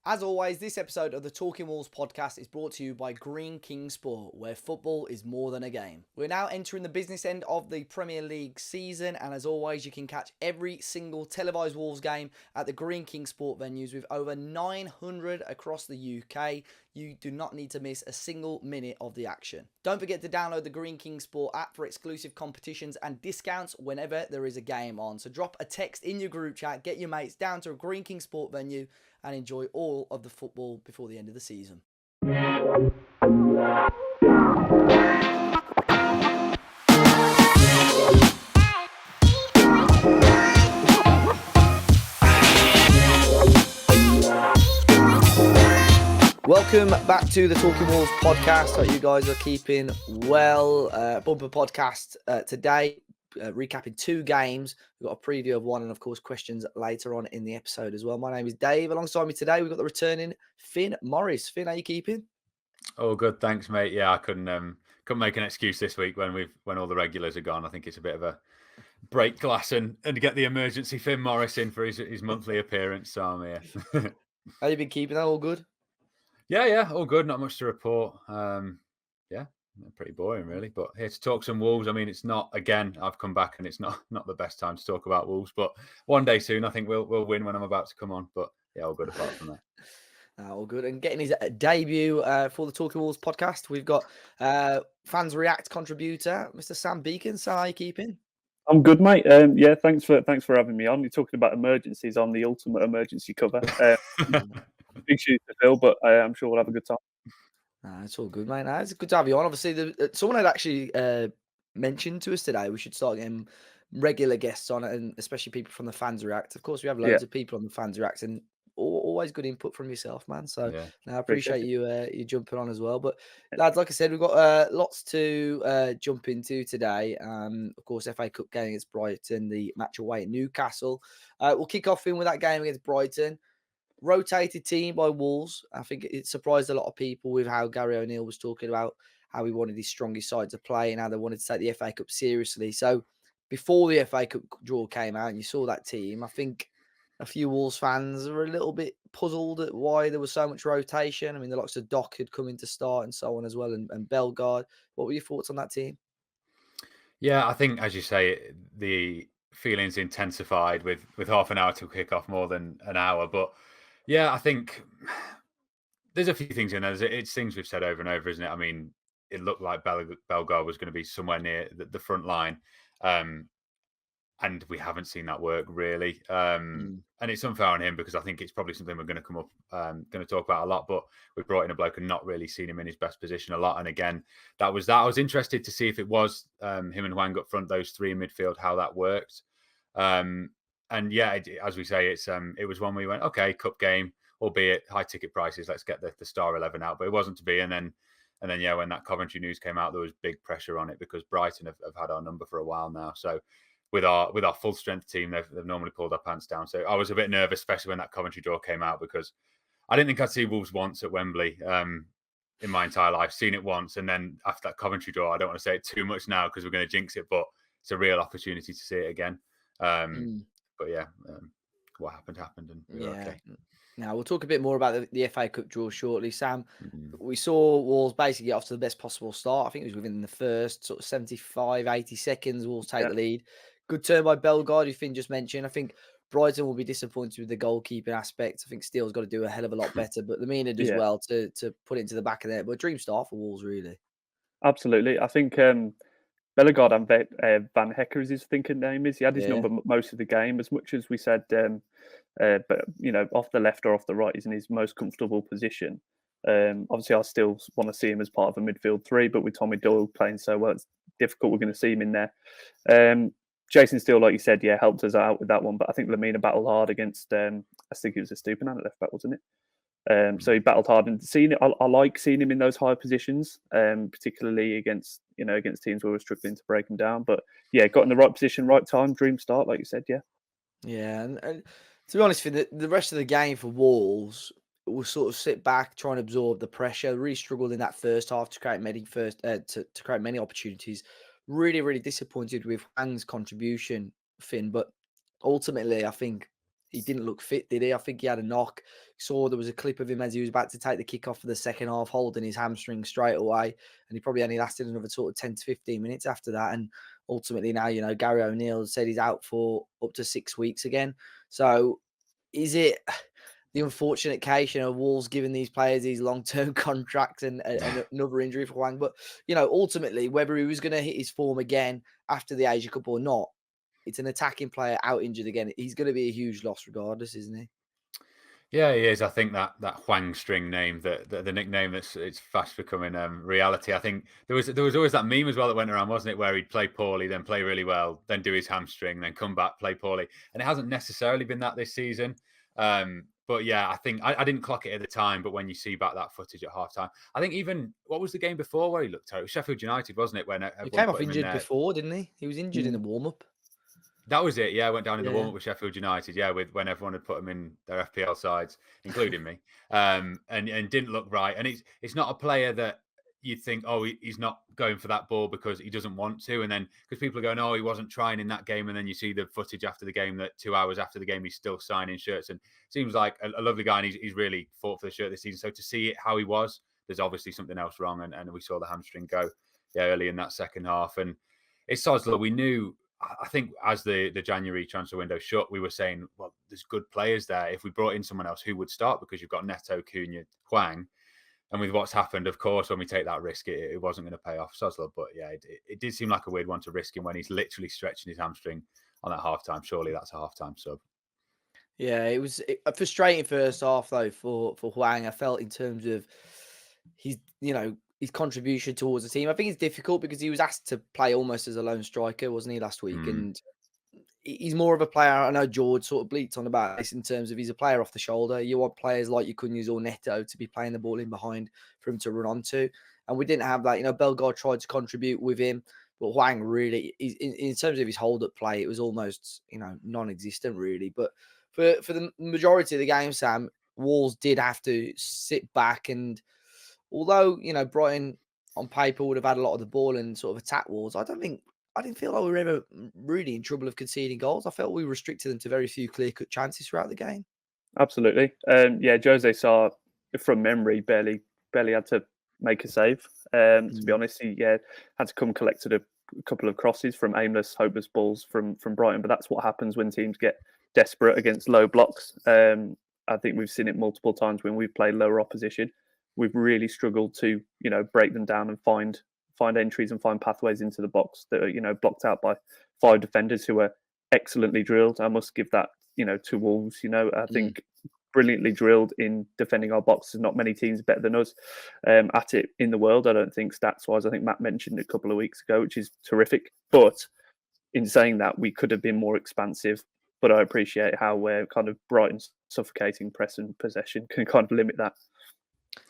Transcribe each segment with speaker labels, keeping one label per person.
Speaker 1: As always, this episode of the Talking Wolves podcast is brought to you by Green King Sport, where football is more than a game. We're now entering the business end of the Premier League season, and as always, you can catch every single televised Wolves game at the Green King Sport venues with over 900 across the UK. You do not need to miss a single minute of the action. Don't forget to download the Green King Sport app for exclusive competitions and discounts whenever there is a game on. So drop a text in your group chat, get your mates down to a Green King Sport venue, and enjoy all of the football before the end of the season. Welcome back to the Talking Wolves podcast. Hope you guys are keeping well. Bumper podcast today, recapping two games. We've got a preview of one and, of course, questions later on in the episode as well. My name is Dave. Alongside me today, we've got the returning Finn Morris. Finn, how you keeping?
Speaker 2: Oh, good. Thanks, mate. Yeah, I couldn't make an excuse this week when all the regulars are gone. I think it's a bit of a break glass and get the emergency Finn Morris in for his monthly appearance. So I'm here.
Speaker 1: How you been keeping? That all good?
Speaker 2: Yeah, all good. Not much to report. Yeah, pretty boring really. But here to talk some Wolves. I mean, it's not again. I've come back and it's not the best time to talk about Wolves. But one day soon, I think we'll win when I'm about to come on. But yeah, all good apart from that.
Speaker 1: All good. And getting his debut for the Talking Wolves podcast, we've got Fans React contributor, Mr. Sam Beacon. Sam, how you keeping?
Speaker 3: I'm good, mate. Yeah, thanks for having me on. You're talking about emergencies on the ultimate emergency cover. Big shoes to fill, but I'm sure we'll have a good time.
Speaker 1: It's all good, mate. It's good to have you on. Obviously, someone had actually mentioned to us today we should start getting regular guests on it, and especially people from the Fans React. Of course, we have loads of people on the Fans React, and always good input from yourself, man. So
Speaker 2: Yeah.
Speaker 1: I appreciate you jumping on as well. But lads, like I said, we've got lots to jump into today. Of course, FA Cup game against Brighton, the match away at Newcastle. We'll kick off in with that game against Brighton. Rotated team by Wolves. I think it surprised a lot of people with how Gary O'Neill was talking about how he wanted his strongest side to play and how they wanted to take the FA Cup seriously. So before the FA Cup draw came out and you saw that team, I think a few Wolves fans were a little bit puzzled at why there was so much rotation. I mean, the likes of Doc had come in to start and so on as well, and Bellegarde. What were your thoughts on that team?
Speaker 2: Yeah, I think, as you say, the feelings intensified with half an hour to kick off more than an hour. But yeah, I think there's a few things in there. It's things we've said over and over, isn't it? I mean, it looked like Bellegarde was going to be somewhere near the front line. And we haven't seen that work really. And it's unfair on him because I think it's probably something we're going to come up, going to talk about a lot. But we brought in a bloke and not really seen him in his best position a lot. And again, that was that. I was interested to see if it was him and Hwang up front, those three in midfield, how that worked. And yeah, as we say, it was one where we went, okay, cup game, albeit high ticket prices. Let's get the star 11 out, but it wasn't to be. And then yeah, when that Coventry news came out, there was big pressure on it because Brighton have had our number for a while now. So with our full strength team, they've normally pulled our pants down. So I was a bit nervous, especially when that Coventry draw came out, because I didn't think I'd see Wolves once at Wembley in my entire life. Seen it once, and then after that Coventry draw, I don't want to say it too much now because we're going to jinx it, but it's a real opportunity to see it again. But yeah, what happened, and we were okay.
Speaker 1: Now, we'll talk a bit more about the FA Cup draw shortly. Sam, we saw Wolves basically get off to the best possible start. I think it was within the first sort of 75, 80 seconds, Wolves take the lead. Good turn by Bellegarde, who Finn just mentioned. I think Brighton will be disappointed with the goalkeeping aspect. I think Steele's got to do a hell of a lot better, but Lamina does well to put it into the back of there. But a dream start for Wolves, really.
Speaker 3: Absolutely. I think Bellegarde and Van Hecker, as his thinking name is, he had his number most of the game. As much as we said, but off the left or off the right is in his most comfortable position. Obviously, I still want to see him as part of a midfield three, but with Tommy Doyle playing so well, it's difficult. We're going to see him in there. Jason Steele, like you said, helped us out with that one. But I think Lamina battled hard against, I think it was a Stupinan at left back, wasn't it? So he battled hard, and I like seeing him in those high positions, particularly against teams where we're struggling to break them down. But yeah, got in the right position, right time, dream start, like you said.
Speaker 1: Yeah, and to be honest, the rest of the game for Wolves will sort of sit back, try and absorb the pressure. Really struggled in that first half to create many opportunities. Really, really disappointed with Hwang's contribution, Finn. But ultimately, I think he didn't look fit, did he? I think he had a knock. Saw there was a clip of him as he was about to take the kick off for the second half, holding his hamstring straight away. And he probably only lasted another sort of 10 to 15 minutes after that. And ultimately now, Gary O'Neill said he's out for up to 6 weeks again. So is it the unfortunate case, Wolves giving these players these long-term contracts and another injury for Hwang? But, ultimately, whether he was going to hit his form again after the Asia Cup or not, it's an attacking player out injured again. He's going to be a huge loss regardless, isn't he?
Speaker 2: Yeah, he is. I think that Hwang string name, the nickname it's fast becoming reality. I think there was always that meme as well that went around, wasn't it, where he'd play poorly, then play really well, then do his hamstring, then come back, play poorly, and it hasn't necessarily been that this season. But yeah, I think I didn't clock it at the time, but when you see back that footage at halftime, I think even what was the game before where he looked out? Sheffield United, wasn't it? When
Speaker 1: he came off injured before, didn't he? He was injured in the warm-up.
Speaker 2: That was it. Yeah, I went down in the warm-up with Sheffield United. Yeah, when everyone had put him in their FPL sides, including me, and didn't look right. And it's not a player that you'd think, oh, he's not going for that ball because he doesn't want to. And then because people are going, oh, he wasn't trying in that game. And then you see the footage after the game that 2 hours after the game, he's still signing shirts. And seems like a lovely guy. And he's really fought for the shirt this season. So to see it how he was, there's obviously something else wrong. And we saw the hamstring go early in that second half. And it's Soslow. We knew, I think as the January transfer window shut, we were saying, well, there's good players there. If we brought in someone else, who would start? Because you've got Neto, Cunha, Hwang. And with what's happened, of course, when we take that risk, it wasn't going to pay off Soslow. But yeah, it did seem like a weird one to risk him when he's literally stretching his hamstring on that halftime. Surely that's a halftime sub.
Speaker 1: Yeah, it was a frustrating first half though for Hwang. I felt in terms of his contribution towards the team. I think it's difficult because he was asked to play almost as a lone striker, wasn't he, last week? And he's more of a player. I know George sort of bleats on about this in terms of he's a player off the shoulder. You want players like you couldn't use or Neto to be playing the ball in behind for him to run onto. And we didn't have that. Bellegarde tried to contribute with him, but Hwang really, in terms of his hold-up play, it was almost, non-existent really. But for the majority of the game, Sam, Wolves did have to sit back. And although, Brighton on paper would have had a lot of the ball and sort of attack Wolves, I didn't feel like we were ever really in trouble of conceding goals. I felt we restricted them to very few clear-cut chances throughout the game.
Speaker 3: Absolutely. Jose Sarr, from memory, barely had to make a save. To be honest, he had to come collected a couple of crosses from aimless, hopeless balls from Brighton. But that's what happens when teams get desperate against low blocks. I think we've seen it multiple times when we've played lower opposition. We've really struggled to, break them down and find entries and find pathways into the box that are, blocked out by 5 defenders who are excellently drilled. I must give that, to Wolves. I think brilliantly drilled in defending our box. There's not many teams better than us at it in the world. I don't think stats-wise. I think Matt mentioned it a couple of weeks ago, which is terrific. But in saying that, we could have been more expansive. But I appreciate how we're kind of Brighton's suffocating press and possession can kind of limit that.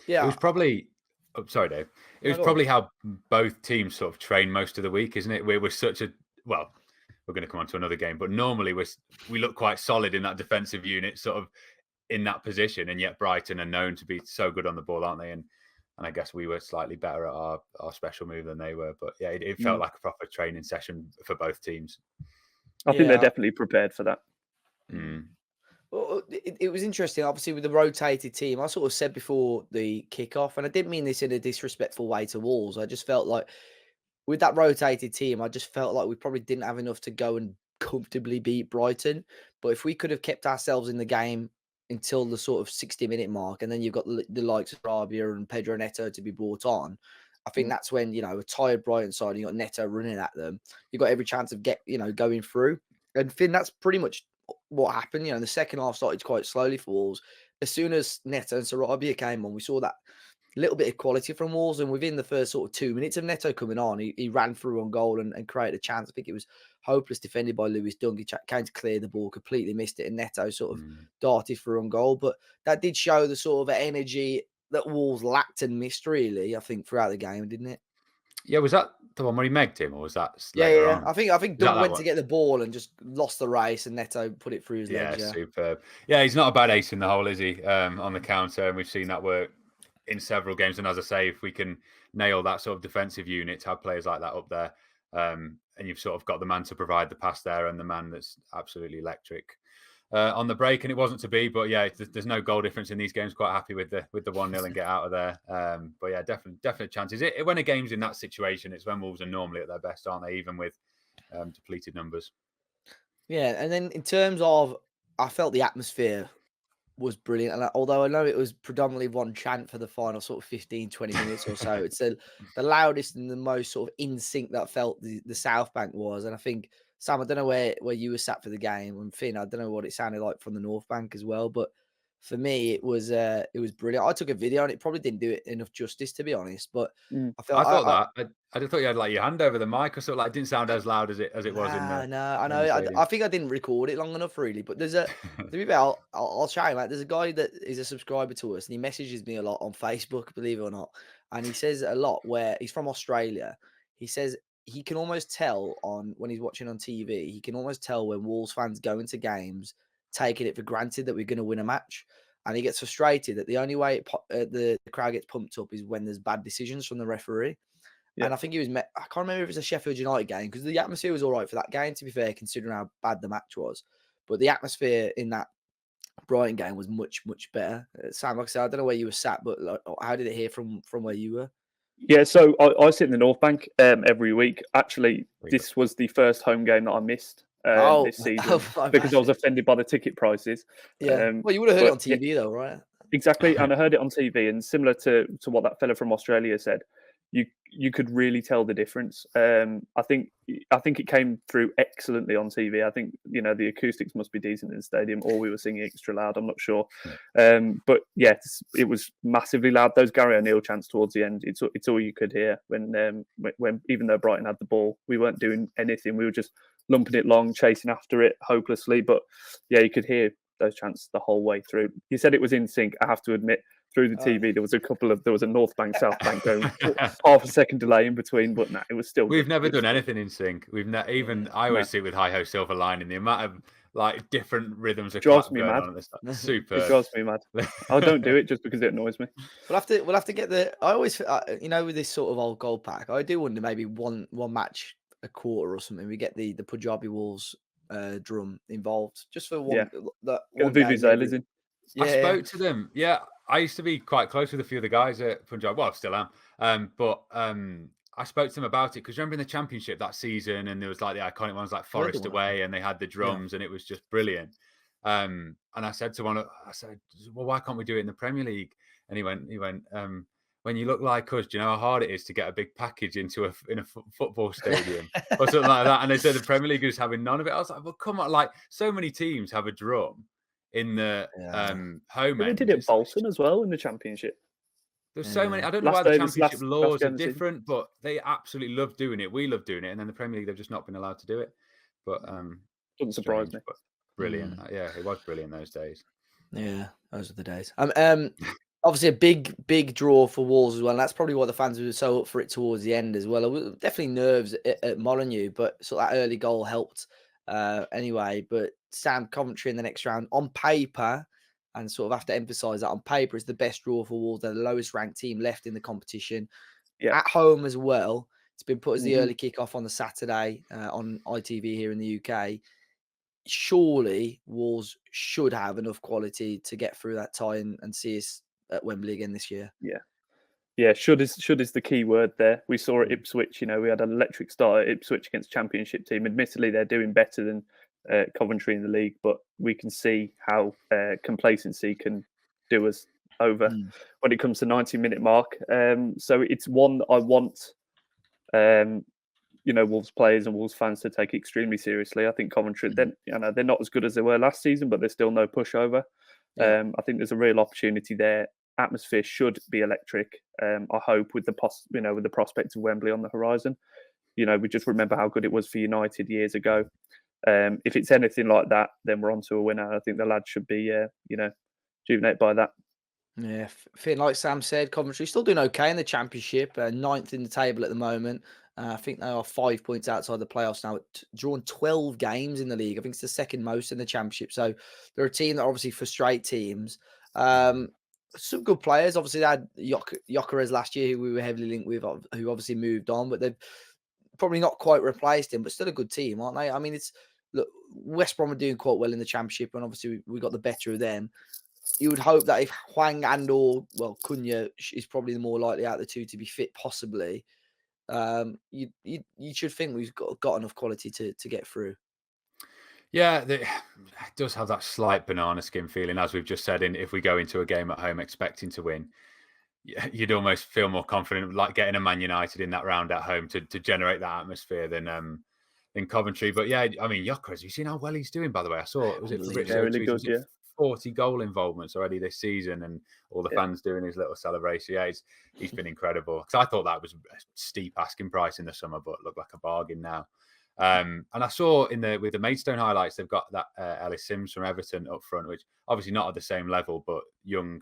Speaker 2: Yeah, it was probably. Oh, sorry, Dave. It was probably how both teams sort of train most of the week, isn't it? We're such a we're going to come on to another game, but normally we look quite solid in that defensive unit, sort of in that position, and yet Brighton are known to be so good on the ball, aren't they? And I guess we were slightly better at our special move than they were. But yeah, it felt like a proper training session for both teams.
Speaker 3: I think they're definitely prepared for that.
Speaker 1: Well, it was interesting, obviously, with the rotated team. I sort of said before the kickoff, and I didn't mean this in a disrespectful way to Wolves. I just felt like with that rotated team, I just felt like we probably didn't have enough to go and comfortably beat Brighton. But if we could have kept ourselves in the game until the sort of 60-minute mark, and then you've got the likes of Rabia and Pedro Neto to be brought on, I think that's when, a tired Brighton side, and you got Neto running at them, you've got every chance of going through. And Finn, that's pretty much what happened. The second half started quite slowly for Wolves. As soon as Neto and Sarabia came on, we saw that little bit of quality from Wolves. And within the first sort of 2 minutes of Neto coming on, he ran through on goal and created a chance. I think it was hopeless defended by Lewis Dunk. He came to clear the ball, completely missed it, and Neto sort of darted through on goal. But that did show the sort of energy that Wolves lacked and missed, really, I think, throughout the game, didn't it?
Speaker 2: Yeah, was that the one where he megged him, or was that
Speaker 1: later
Speaker 2: on?
Speaker 1: I think Dunk went to get the ball and just lost the race, and Neto put it through his legs.
Speaker 2: Yeah, superb. Yeah, he's not a bad ace in the hole, is he? On the counter, and we've seen that work in several games. And as I say, if we can nail that sort of defensive unit, to have players like that up there, and you've sort of got the man to provide the pass there, and the man that's absolutely electric. on the break, and it wasn't to be. But yeah, there's no goal difference in these games. Quite happy with the 1-0 and get out of there. But yeah, definitely chances. When a game's in that situation, it's when Wolves are normally at their best, aren't they? Even with depleted numbers.
Speaker 1: Yeah, and then in terms of, I felt the atmosphere was brilliant. And although I know it was predominantly one chant for the final sort of 15, 20 minutes or so, it's the loudest and the most sort of in sync that felt the South Bank was. And I think, Sam, I don't know where you were sat for the game, and Finn, I don't know what it sounded like from the North Bank as well, but for me, it was brilliant. I took a video and it probably didn't do it enough justice, to be honest. But I felt
Speaker 2: I just thought you had like your hand over the mic or something. Like, it didn't sound as loud as it was in the.
Speaker 1: No, I know. I think I didn't record it long enough, really. But there's to be fair, I'll shout him out. There's a guy that is a subscriber to us, and he messages me a lot on Facebook, believe it or not. And he says a lot where he's from Australia. He says he can almost tell when he's watching on TV, he can almost tell when Wolves fans go into games taking it for granted that we're going to win a match. And he gets frustrated that the only way the crowd gets pumped up is when there's bad decisions from the referee. Yeah. And I think I can't remember if it was a Sheffield United game, because the atmosphere was all right for that game, to be fair, considering how bad the match was. But the atmosphere in that Brighton game was much, much better. Sam, like I said, I don't know where you were sat, but how did it hear from where you were?
Speaker 3: Yeah, so I sit in the North Bank every week. Actually, this was the first home game that I missed this season because I was offended by the ticket prices.
Speaker 1: Yeah, well, you would have heard it on TV though, right?
Speaker 3: Exactly, and I heard it on TV, and similar to what that fella from Australia said, you could really tell the difference. I think it came through excellently on TV. I think the acoustics must be decent in the stadium, or we were singing extra loud. I'm not sure, but yes, it was massively loud. Those Gary O'Neill chants towards the end, it's all you could hear when even though Brighton had the ball, we weren't doing anything. We were just lumping it long, chasing after it hopelessly. But yeah, you could hear those chants the whole way through. You said it was in sync. I have to admit, through the TV, there was a North Bank, South Bank going half a second delay in between, but it was still.
Speaker 2: We've never done anything in sync. I always see with Hi Ho Silver Lining, the amount of like different rhythms of
Speaker 3: drives me mad.
Speaker 2: Super.
Speaker 3: It drives me mad. I don't do it just because it annoys me.
Speaker 1: We'll have to get I always with this sort of old gold pack, I do wonder maybe one match a quarter or something. We get the Punjabi Wolves drum involved just for one.
Speaker 3: Yeah. Vuvuzelas in.
Speaker 2: Yeah. I spoke to them. Yeah, I used to be quite close with a few of the guys at Punjab. Well, I still am. But I spoke to them about it because remember in the Championship that season, and there was like the iconic ones like Forest away, and they had the drums, and it was just brilliant. And I said to I said, well, why can't we do it in the Premier League? And he went, when you look like us, do you know how hard it is to get a big package in a football stadium or something like that? And they said the Premier League is having none of it. I was like, well, come on, like so many teams have a drum in the home end.
Speaker 3: They did it at Bolton as well in the Championship.
Speaker 2: There's so many. I don't know why the Championship laws are different, but they absolutely love doing it. We love doing it, and then the Premier League, they've just not been allowed to do it. But
Speaker 3: doesn't surprise me.
Speaker 2: But brilliant. Yeah, it was brilliant those days.
Speaker 1: Yeah, those are the days. Obviously a big draw for Wolves as well. And that's probably why the fans were so up for it towards the end as well. It was definitely nerves at Molineux, but sort of that early goal helped anyway. But Sam, Coventry in the next round on paper, and sort of have to emphasise that on paper is the best draw for Wolves. They're the lowest ranked team left in the competition. Yeah. At home as well. It's been put as the early kickoff on the Saturday on ITV here in the UK. Surely Wolves should have enough quality to get through that tie and see us at Wembley again this year.
Speaker 3: Yeah. Should is the key word there. We saw at Ipswich, we had an electric start at Ipswich against Championship team. Admittedly, they're doing better than Coventry in the league, but we can see how complacency can do us over when it comes to 90-minute mark. So it's one that I want, Wolves players and Wolves fans to take extremely seriously. I think Coventry, they're not as good as they were last season, but they're still no pushover. I think there's a real opportunity there. Atmosphere should be electric. I hope with the prospect of Wembley on the horizon. We just remember how good it was for United years ago. If it's anything like that, then we're on to a winner. I think the lads should be, rejuvenated by that.
Speaker 1: Yeah, Finn, like Sam said, Coventry still doing okay in the Championship, 9th in the table at the moment. I think they are 5 points outside the playoffs now, drawn 12 games in the league. I think it's the second most in the Championship. So they're a team that obviously frustrate teams. Some good players. Obviously, they had Gyökeres last year, who we were heavily linked with, who obviously moved on, but they've probably not quite replaced him, but still a good team, aren't they? I mean, it's look, West Brom are doing quite well in the Championship, and obviously we got the better of them. You would hope that if Hwang Cunha is probably the more likely out of the two to be fit, possibly, you should think we've got enough quality to get through.
Speaker 2: Yeah, it does have that slight banana skin feeling, as we've just said. If we go into a game at home expecting to win, you'd almost feel more confident, like getting a Man United in that round at home to generate that atmosphere than in Coventry. But yeah, I mean, Gyökeres, you seen how well he's doing, by the way? I saw, was it for Rich?
Speaker 3: Really good,
Speaker 2: was it 40 goal involvements already this season, and all the fans doing his little celebration. Yeah, he's been incredible. Because I thought that was a steep asking price in the summer, but looked like a bargain now. And I saw with the Maidstone highlights, they've got that Ellis Sims from Everton up front, which obviously not at the same level, but young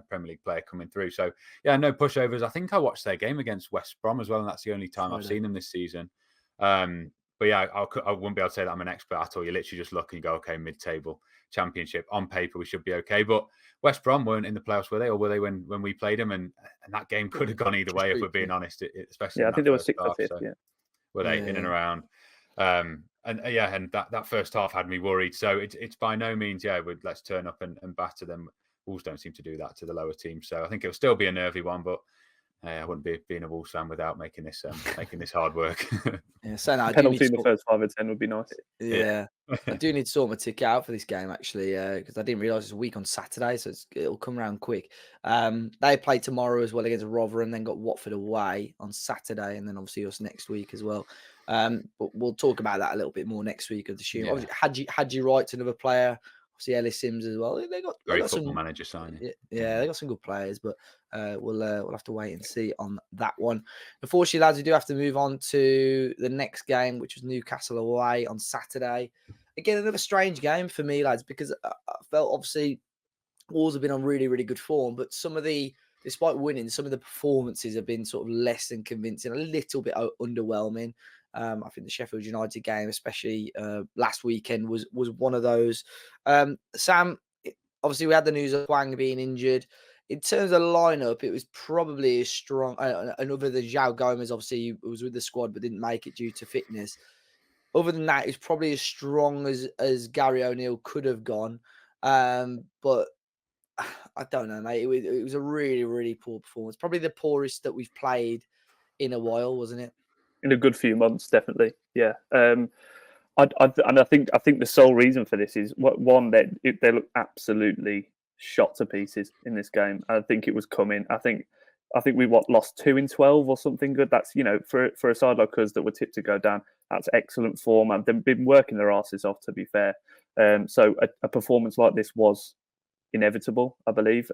Speaker 2: Premier League player coming through. So yeah, no pushovers. I think I watched their game against West Brom as well, and that's the only time I've seen them this season. But yeah, I wouldn't be able to say that I'm an expert at all. You literally just look and you go, okay, mid-table Championship. On paper, we should be okay. But West Brom weren't in the playoffs, were they? Or were they when we played them? And that game could have gone either way, if we're being honest, especially
Speaker 3: I think they were 6th or 5th,
Speaker 2: so. Were they in and around? And that first half had me worried. So it's by no means, let's turn up and batter them. Wolves don't seem to do that to the lower teams. So I think it'll still be a nervy one, but I wouldn't be being a Wolves fan without making this hard work.
Speaker 1: Yeah, so no,
Speaker 3: penalty in the first 5 or 10 would be nice.
Speaker 1: Yeah. I do need to sort my ticket out for this game, actually, because I didn't realise it's a week on Saturday, so it'll come around quick. They play tomorrow as well against Rotherham, then got Watford away on Saturday, and then obviously us next week as well. But we'll talk about that a little bit more next week, I'd assume. Obviously, had you right to another player, obviously Ellis Sims as well. They got
Speaker 2: Football Manager signing.
Speaker 1: Yeah, they got some good players, but we'll have to wait and see on that one. Unfortunately, lads, we do have to move on to the next game, which was Newcastle away on Saturday. Again, another strange game for me, lads, because I felt obviously Wolves have been on really, really good form, but despite winning, some of the performances have been sort of less than convincing, a little bit underwhelming. I think the Sheffield United game, especially last weekend, was one of those. Sam, obviously we had the news of Hwang being injured. In terms of lineup, it was probably as strong. And other than João Gomez, obviously was with the squad but didn't make it due to fitness. Other than that, it's probably as strong as Gary O'Neill could have gone. But I don't know, mate. It was a really, really poor performance. Probably the poorest that we've played in a while, wasn't it?
Speaker 3: In a good few months, definitely. Yeah. I think the sole reason for this is one that they look absolutely shot to pieces in this game. I think it was coming. I think we lost 2 in 12 or something good. That's for a side like us that were tipped to go down. That's excellent form, and they've been working their asses off, to be fair. So a performance like this was inevitable, I believe.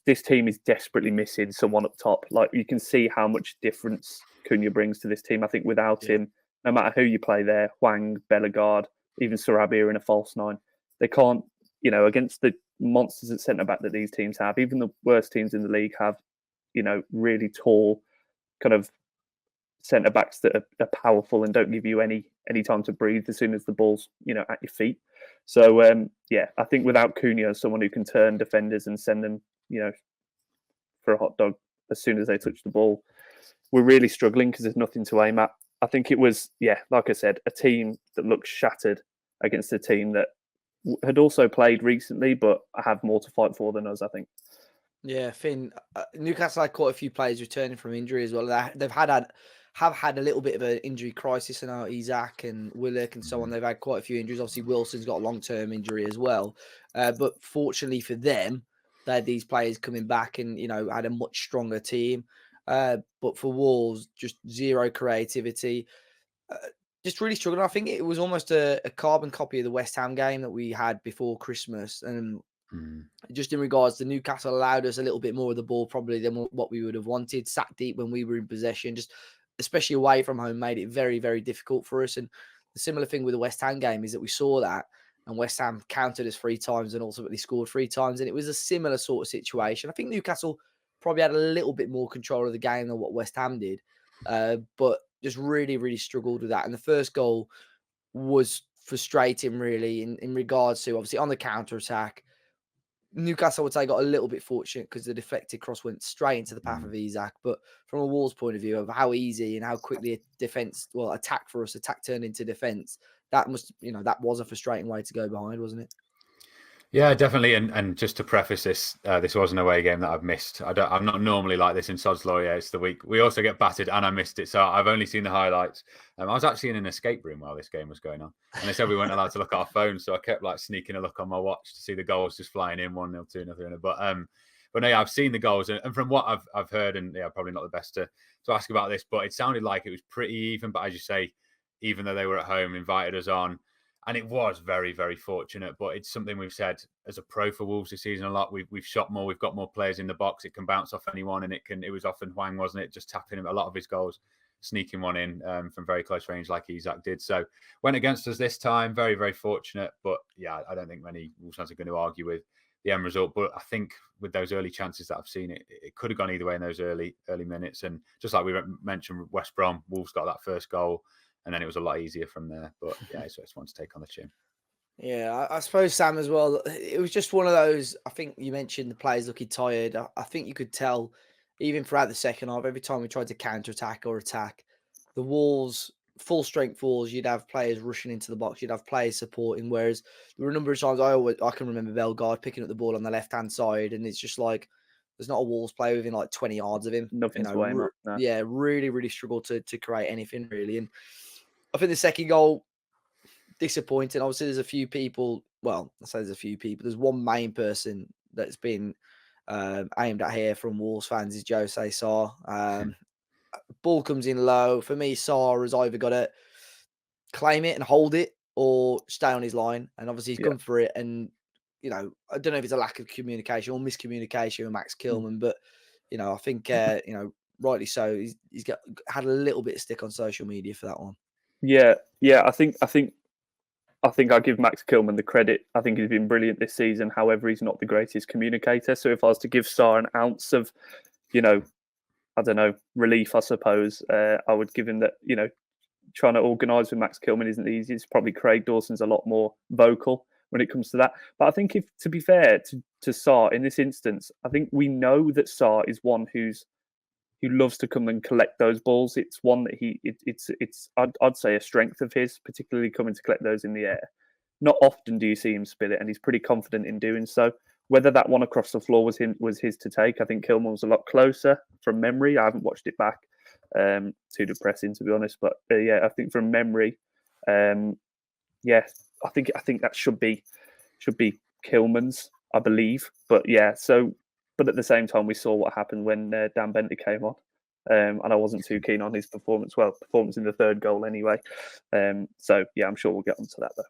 Speaker 3: This team is desperately missing someone up top. Like, you can see how much difference Cunha brings to this team. I think without him, no matter who you play there, Hwang, Bellegarde, even Sarabia in a false 9, they can't, against the monsters at centre back that these teams have, even the worst teams in the league have, really tall kind of centre backs that are powerful and don't give you any time to breathe as soon as the ball's at your feet. So I think without Cunha, someone who can turn defenders and send them for a hot dog as soon as they touch the ball, we're really struggling because there's nothing to aim at. I think it was, like I said, a team that looked shattered against a team that had also played recently, but have more to fight for than us, I think.
Speaker 1: Yeah, Finn, Newcastle had quite a few players returning from injury as well. They've had a little bit of an injury crisis now. Isaac and Willock and so on. They've had quite a few injuries. Obviously, Wilson's got a long-term injury as well. But fortunately for them, they had these players coming back and, had a much stronger team. But for Wolves, just zero creativity. Just really struggling. I think it was almost a carbon copy of the West Ham game that we had before Christmas. And just in regards to Newcastle, allowed us a little bit more of the ball probably than what we would have wanted. Sat deep when we were in possession, just especially away from home, made it very, very difficult for us. And the similar thing with the West Ham game is that we saw that, and West Ham countered us 3 times and ultimately scored 3 times. And it was a similar sort of situation. I think Newcastle probably had a little bit more control of the game than what West Ham did, but just really, really struggled with that. And the first goal was frustrating, really, in regards to, obviously, on the counter-attack, Newcastle, I would say, got a little bit fortunate because the deflected cross went straight into the path of Isak. But from a Wolves point of view of how easy and how quickly a attack turned into defence, that was a frustrating way to go behind, wasn't it?
Speaker 2: Yeah, definitely. And just to preface this, this was an away game that I've missed. I'm not normally like this in Sod's Law. Yeah, it's the week we also get battered, and I missed it, so I've only seen the highlights. I was actually in an escape room while this game was going on, and they said we weren't allowed to look at our phones, so I kept like sneaking a look on my watch to see the goals just flying in 1-0, 2-0. But no, yeah, I've seen the goals, and from what I've heard, and yeah, probably not the best to ask about this, but it sounded like it was pretty even. But as you say, even though they were at home, invited us on. And it was very, very fortunate, but it's something we've said as a pro for Wolves this season a lot. We've shot more, we've got more players in the box. It can bounce off anyone, and it was often Hwang, wasn't it? Just tapping him a lot of his goals, sneaking one in from very close range like Isak did. So went against us this time, very, very fortunate. But yeah, I don't think many Wolves fans are going to argue with the end result. But I think with those early chances that I've seen, it could have gone either way in those early minutes. And just like we mentioned, West Brom, Wolves got that first goal. And then it was a lot easier from there. But yeah, it's one to take on the chin.
Speaker 1: Yeah, I suppose, Sam, as well. It was just one of those. I think you mentioned the players looking tired. I think you could tell, even throughout the second half, every time we tried to counter-attack or attack, the Wolves, full strength Wolves, you'd have players rushing into the box, you'd have players supporting. Whereas there were a number of times I can remember Bellegarde picking up the ball on the left-hand side, and it's just like there's not a Wolves player within like 20 yards of him.
Speaker 3: Nothing's way up. No.
Speaker 1: Yeah, really, really struggled to create anything really. And I think the second goal, disappointing. Obviously, there's a few people. Well, I say there's a few people. There's one main person that's been aimed at here from Wolves fans is Jose Sarr. Ball comes in low. For me, Sarr has either got to claim it and hold it or stay on his line. And obviously, he's gone for it. And, I don't know if it's a lack of communication or miscommunication with Max Kilman, but, I think, rightly so. He's had a little bit of stick on social media for that one.
Speaker 3: Yeah. I think I give Max Kilman the credit. I think he's been brilliant this season. However, he's not the greatest communicator. So if I was to give Sarr an ounce of, I don't know, relief, I suppose, I would give him that, trying to organise with Max Kilman isn't the easiest. Probably Craig Dawson's a lot more vocal when it comes to that. But I think to be fair to Sarr in this instance, I think we know that Sarr is one who loves to come and collect those balls. It's one that I'd say a strength of his, particularly coming to collect those in the air. Not often do you see him spill it, and he's pretty confident in doing so. Whether that one across the floor was his to take, I think Kilman was a lot closer from memory. I haven't watched it back. Too depressing to be honest, but yeah, I think from memory, I think that should be Kilman's, I believe. But yeah, but at the same time, we saw what happened when Dan Bentley came on, and I wasn't too keen on his performance. Well, performance in the third goal anyway. So yeah, I'm sure we'll get onto that though.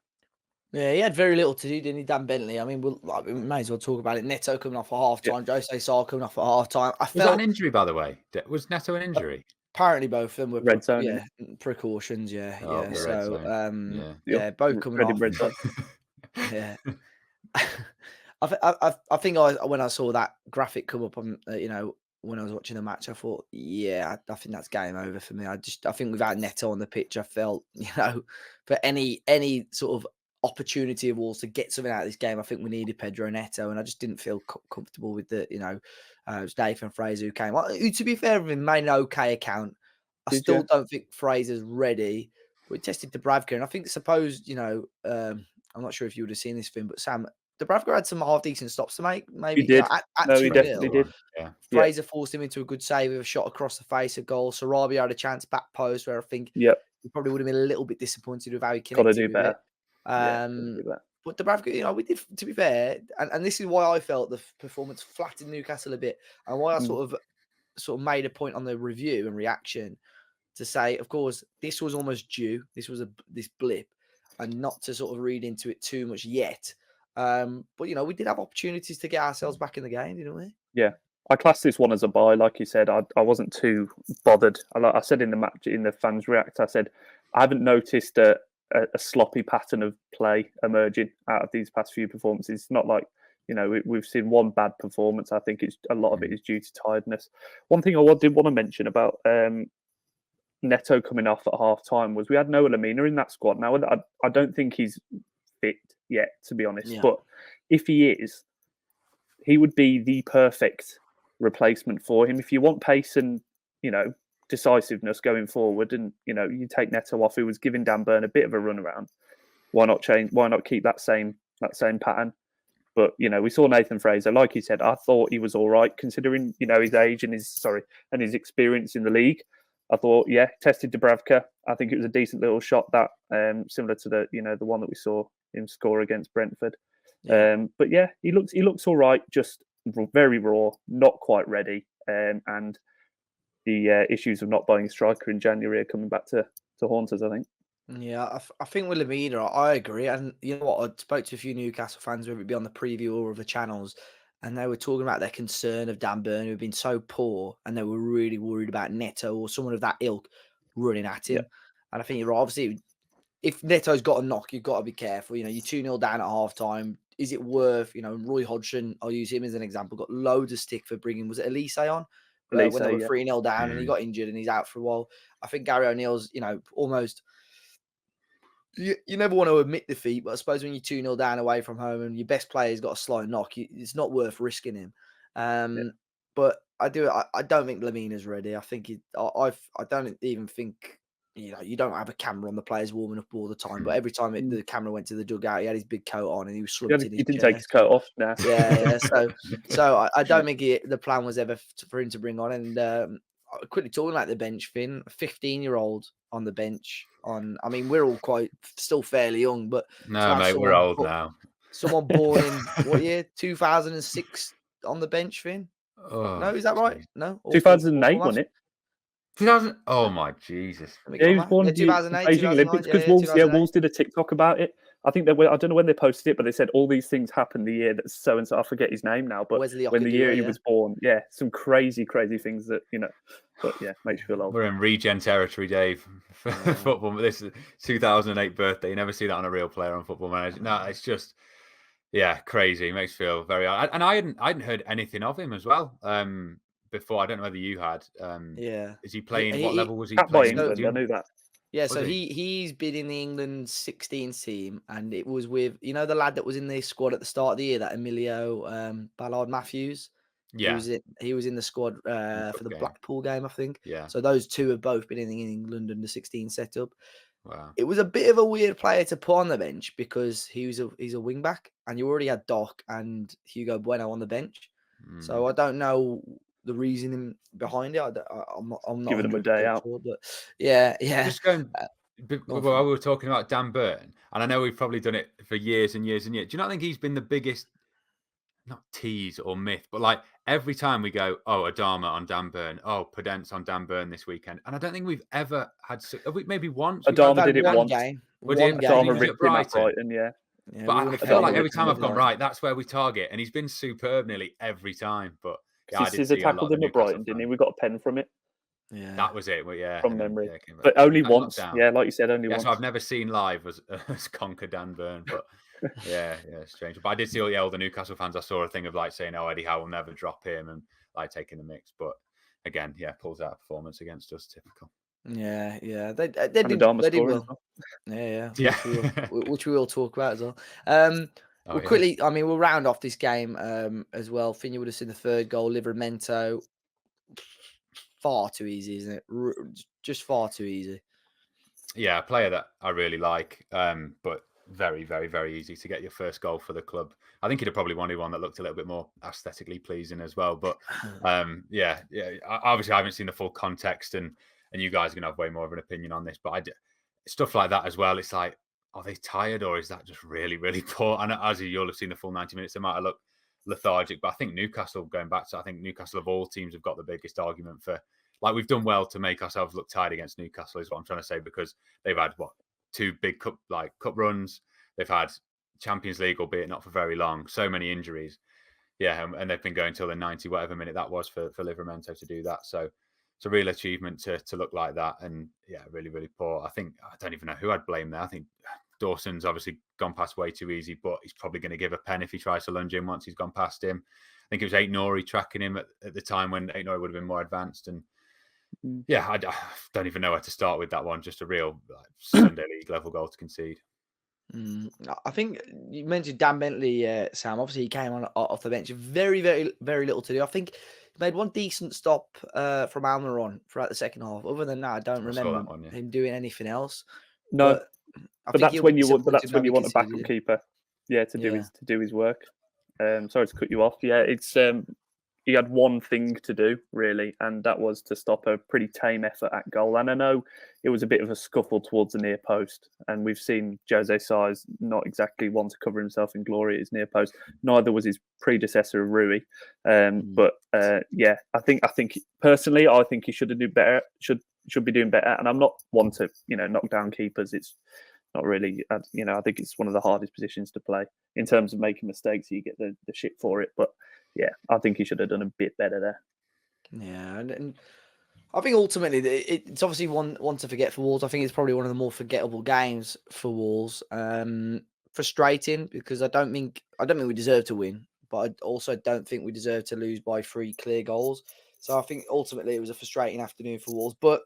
Speaker 1: Yeah, he had very little to do, didn't he, Dan Bentley? I mean, we may as well talk about it. Neto coming off at half time, Jose Sarr coming off at half time.
Speaker 2: Was that an injury, by the way? Was Neto an injury?
Speaker 1: Apparently, both of them were
Speaker 3: red zone.
Speaker 1: Precautions. Yeah.
Speaker 2: So
Speaker 1: both coming off.
Speaker 3: Red zone.
Speaker 1: Yeah. I think when I saw that graphic come up on when I was watching the match, I thought, I think that's game over for me. I think without Neto on the pitch, I felt for any sort of opportunity of Wolves to get something out of this game, I think we needed Pedro Neto, and I just didn't feel comfortable with it was Nathan Fraser who came. Who, to be fair, made an okay account. I still don't think Fraser's ready. We tested Dubravka, and I think I'm not sure if you would have seen this film, but Sam, Dubravka had some half decent stops to make. Maybe
Speaker 3: he did.
Speaker 1: He
Speaker 3: definitely did.
Speaker 2: Yeah.
Speaker 1: Fraser forced him into a good save with a shot across the face of goal. Sarabia had a chance back post where I think he probably would have been a little bit disappointed with how he connected.
Speaker 3: Got to do better.
Speaker 1: But Dubravka, we did, to be fair, and this is why I felt the performance flattened Newcastle a bit, and why I sort of made a point on the review and reaction to say, of course, this was almost due. This was this blip, and not to sort of read into it too much yet. But we did have opportunities to get ourselves back in the game, didn't we?
Speaker 3: Yeah, I classed this one as a bye, like you said. I wasn't too bothered. I said in the match, in the fans react, I said I haven't noticed a sloppy pattern of play emerging out of these past few performances. It's not like we've seen one bad performance. I think it's a lot of it is due to tiredness. One thing I did want to mention about Neto coming off at half time was we had Noah Lamina in that squad. Now I don't think he's fit yet, to be honest.
Speaker 1: Yeah.
Speaker 3: But if he is, he would be the perfect replacement for him. If you want pace and, decisiveness going forward, and, you take Neto off, who was giving Dan Burn a bit of a runaround, why not change? Why not keep that same pattern? But, we saw Nathan Fraser, like you said, I thought he was all right considering, his age and his experience in the league. I thought, tested Dubravka. I think it was a decent little shot, that similar to the one that we saw him score against Brentford.
Speaker 1: Yeah.
Speaker 3: But yeah, he looks all right, just very raw, not quite ready, and the issues of not buying a striker in January are coming back to haunt us, I think.
Speaker 1: Yeah, I think with Lamina, I agree. And you know what? I spoke to a few Newcastle fans, whether it be on the preview or other channels, and they were talking about their concern of Dan Burn, who had been so poor, and they were really worried about Neto or someone of that ilk running at him.
Speaker 3: Yeah.
Speaker 1: And I think you're right. Obviously, if Neto's got a knock, you've got to be careful. You're 2-0 down at half time. Is it worth, Roy Hodgson, I'll use him as an example, got loads of stick for bringing, was it Elise on? When they were 3-0 down and he got injured and he's out for a while. I think Gary O'Neill's, almost... You never want to admit defeat, but I suppose when you're 2-0 down away from home and your best player's got a slight knock, it's not worth risking him. But I don't think Lamina's ready. I think I don't even think, you don't have a camera on the players warming up all the time. But every time the camera went to the dugout, he had his big coat on and he was slumped in his
Speaker 3: He didn't
Speaker 1: chair.
Speaker 3: take his coat off. Nah.
Speaker 1: Yeah. So I don't think the plan was ever for him to bring on. And quickly talking like the bench, Finn, a 15-year-old on the bench. I mean, we're all still fairly young, but
Speaker 2: no, mate, we're old now.
Speaker 1: Someone born in what year? 2006 on the bench, Finn.
Speaker 2: Oh,
Speaker 1: no, is that right? No,
Speaker 3: 2008, wasn't it?
Speaker 2: 2000. Oh my Jesus!
Speaker 3: Yeah, he was born in
Speaker 1: 2008,
Speaker 3: Beijing Olympics because Wolves did a TikTok about it. I think I don't know when they posted it, but they said all these things happened the year that so and so. I forget his name now, but when the year he was born, some crazy things that But yeah, makes you feel old.
Speaker 2: We're in regen territory, Dave. For football, but this is 2008 birthday. You never see that on a real player on Football Manager. No, it's just crazy. It makes you feel very old. And I hadn't heard anything of him as well. Before, I don't know whether you had. Is he playing? What level was he playing?
Speaker 3: England, I knew that.
Speaker 1: Yeah, so he's been in the England 16 team, and it was with the lad that was in the squad at the start of the year, that Emilio Ballard Matthews.
Speaker 2: Yeah,
Speaker 1: he was in the squad for the Blackpool game, I think.
Speaker 2: Yeah.
Speaker 1: So those two have both been in the England under 16 setup.
Speaker 2: Wow.
Speaker 1: It was a bit of a weird player to put on the bench because he's a wing back, and you already had Doc and Hugo Bueno on the bench. So I don't know the reasoning behind it. I'm not
Speaker 3: giving him a day out.
Speaker 1: Sure, but yeah.
Speaker 2: Just going. Well, we were talking about Dan Burn, and I know we've probably done it for years and years and years. Do you not think he's been the biggest, not tease or myth, but like every time we go, oh, Adama on Dan Burn, oh, Podence on Dan Burn this weekend, and I don't think we've ever had. Maybe once.
Speaker 3: Adama did it once.
Speaker 1: Adama
Speaker 3: ripped him at Brighton, yeah.
Speaker 2: But I feel like every time I've gone right, that's where we target, and he's been superb nearly every time. But
Speaker 3: Scissor tackled him at Brighton, didn't he? We got a pen from it.
Speaker 1: Yeah,
Speaker 2: that was it. Well,
Speaker 3: from memory, but only once. Yeah, like you said, only once.
Speaker 2: So I've never seen live as conquer Dan Burn, but yeah, strange. But I did see all the Newcastle fans. I saw a thing of like saying, "Oh, Eddie Howe will never drop him," and like taking the mix. But again, pulls out a performance against us. Typical.
Speaker 1: Yeah, they did well. Yeah. Which we will talk about as well. Quickly, I mean, we'll round off this game as well. Finn, you would have seen the third goal, Livramento. Far too easy, isn't it? Just far too easy.
Speaker 2: Yeah, a player that I really like, but very, very, very easy to get your first goal for the club. I think he'd have probably wanted one that looked a little bit more aesthetically pleasing as well. But obviously I haven't seen the full context, and you guys are going to have way more of an opinion on this. But stuff like that as well, it's like, are they tired or is that just really, really poor? And as you'll have seen the full 90 minutes, they might have looked lethargic. But I think Newcastle, going back to, I think Newcastle of all teams have got the biggest argument for, like, we've done well to make ourselves look tired against Newcastle is what I'm trying to say, because they've had, two big cup runs. They've had Champions League, albeit not for very long. So many injuries. Yeah, and they've been going till the 90 whatever minute that was for Livramento to do that. So it's a real achievement to look like that. And yeah, really, really poor. I don't even know who I'd blame there. I think Dawson's obviously gone past way too easy, but he's probably going to give a pen if he tries to lunge in once he's gone past him. I think it was Aït-Nouri tracking him at the time when Aït-Nouri would have been more advanced. And yeah, I don't even know where to start with that one. Just a real Sunday League level goal to concede.
Speaker 1: I think you mentioned Dan Bentley, Sam. Obviously, he came on off the bench. Very, very, very little to do. I think he made one decent stop from Almiron throughout the second half. Other than that, I don't
Speaker 2: I saw
Speaker 1: remember
Speaker 2: that one, yeah.
Speaker 1: him doing anything else.
Speaker 3: No,
Speaker 1: But I
Speaker 3: but
Speaker 1: think
Speaker 3: that's
Speaker 1: he'll be
Speaker 3: when you want. But
Speaker 1: disappointed
Speaker 3: that's when
Speaker 1: when
Speaker 3: you
Speaker 1: we
Speaker 3: want a
Speaker 1: conceded
Speaker 3: backup
Speaker 1: him.
Speaker 3: keeper. Yeah, to do his work. Sorry to cut you off. Yeah, it's he had one thing to do really, and that was to stop a pretty tame effort at goal. And I know it was a bit of a scuffle towards the near post, and we've seen Jose Saiz not exactly want to cover himself in glory at his near post. Neither was his predecessor Rui. But yeah, I think personally, I think he should do better. Should be doing better. And I'm not one to knock down keepers. It's not really. I think it's one of the hardest positions to play in terms of making mistakes. You get the shit for it, but yeah, I think he should have done a bit better there.
Speaker 1: Yeah, and I think ultimately it's obviously one to forget for Wolves. I think it's probably one of the more forgettable games for Wolves. Frustrating because I don't think we deserve to win, but I also don't think we deserve to lose by 3 clear goals. So I think ultimately it was a frustrating afternoon for Wolves. But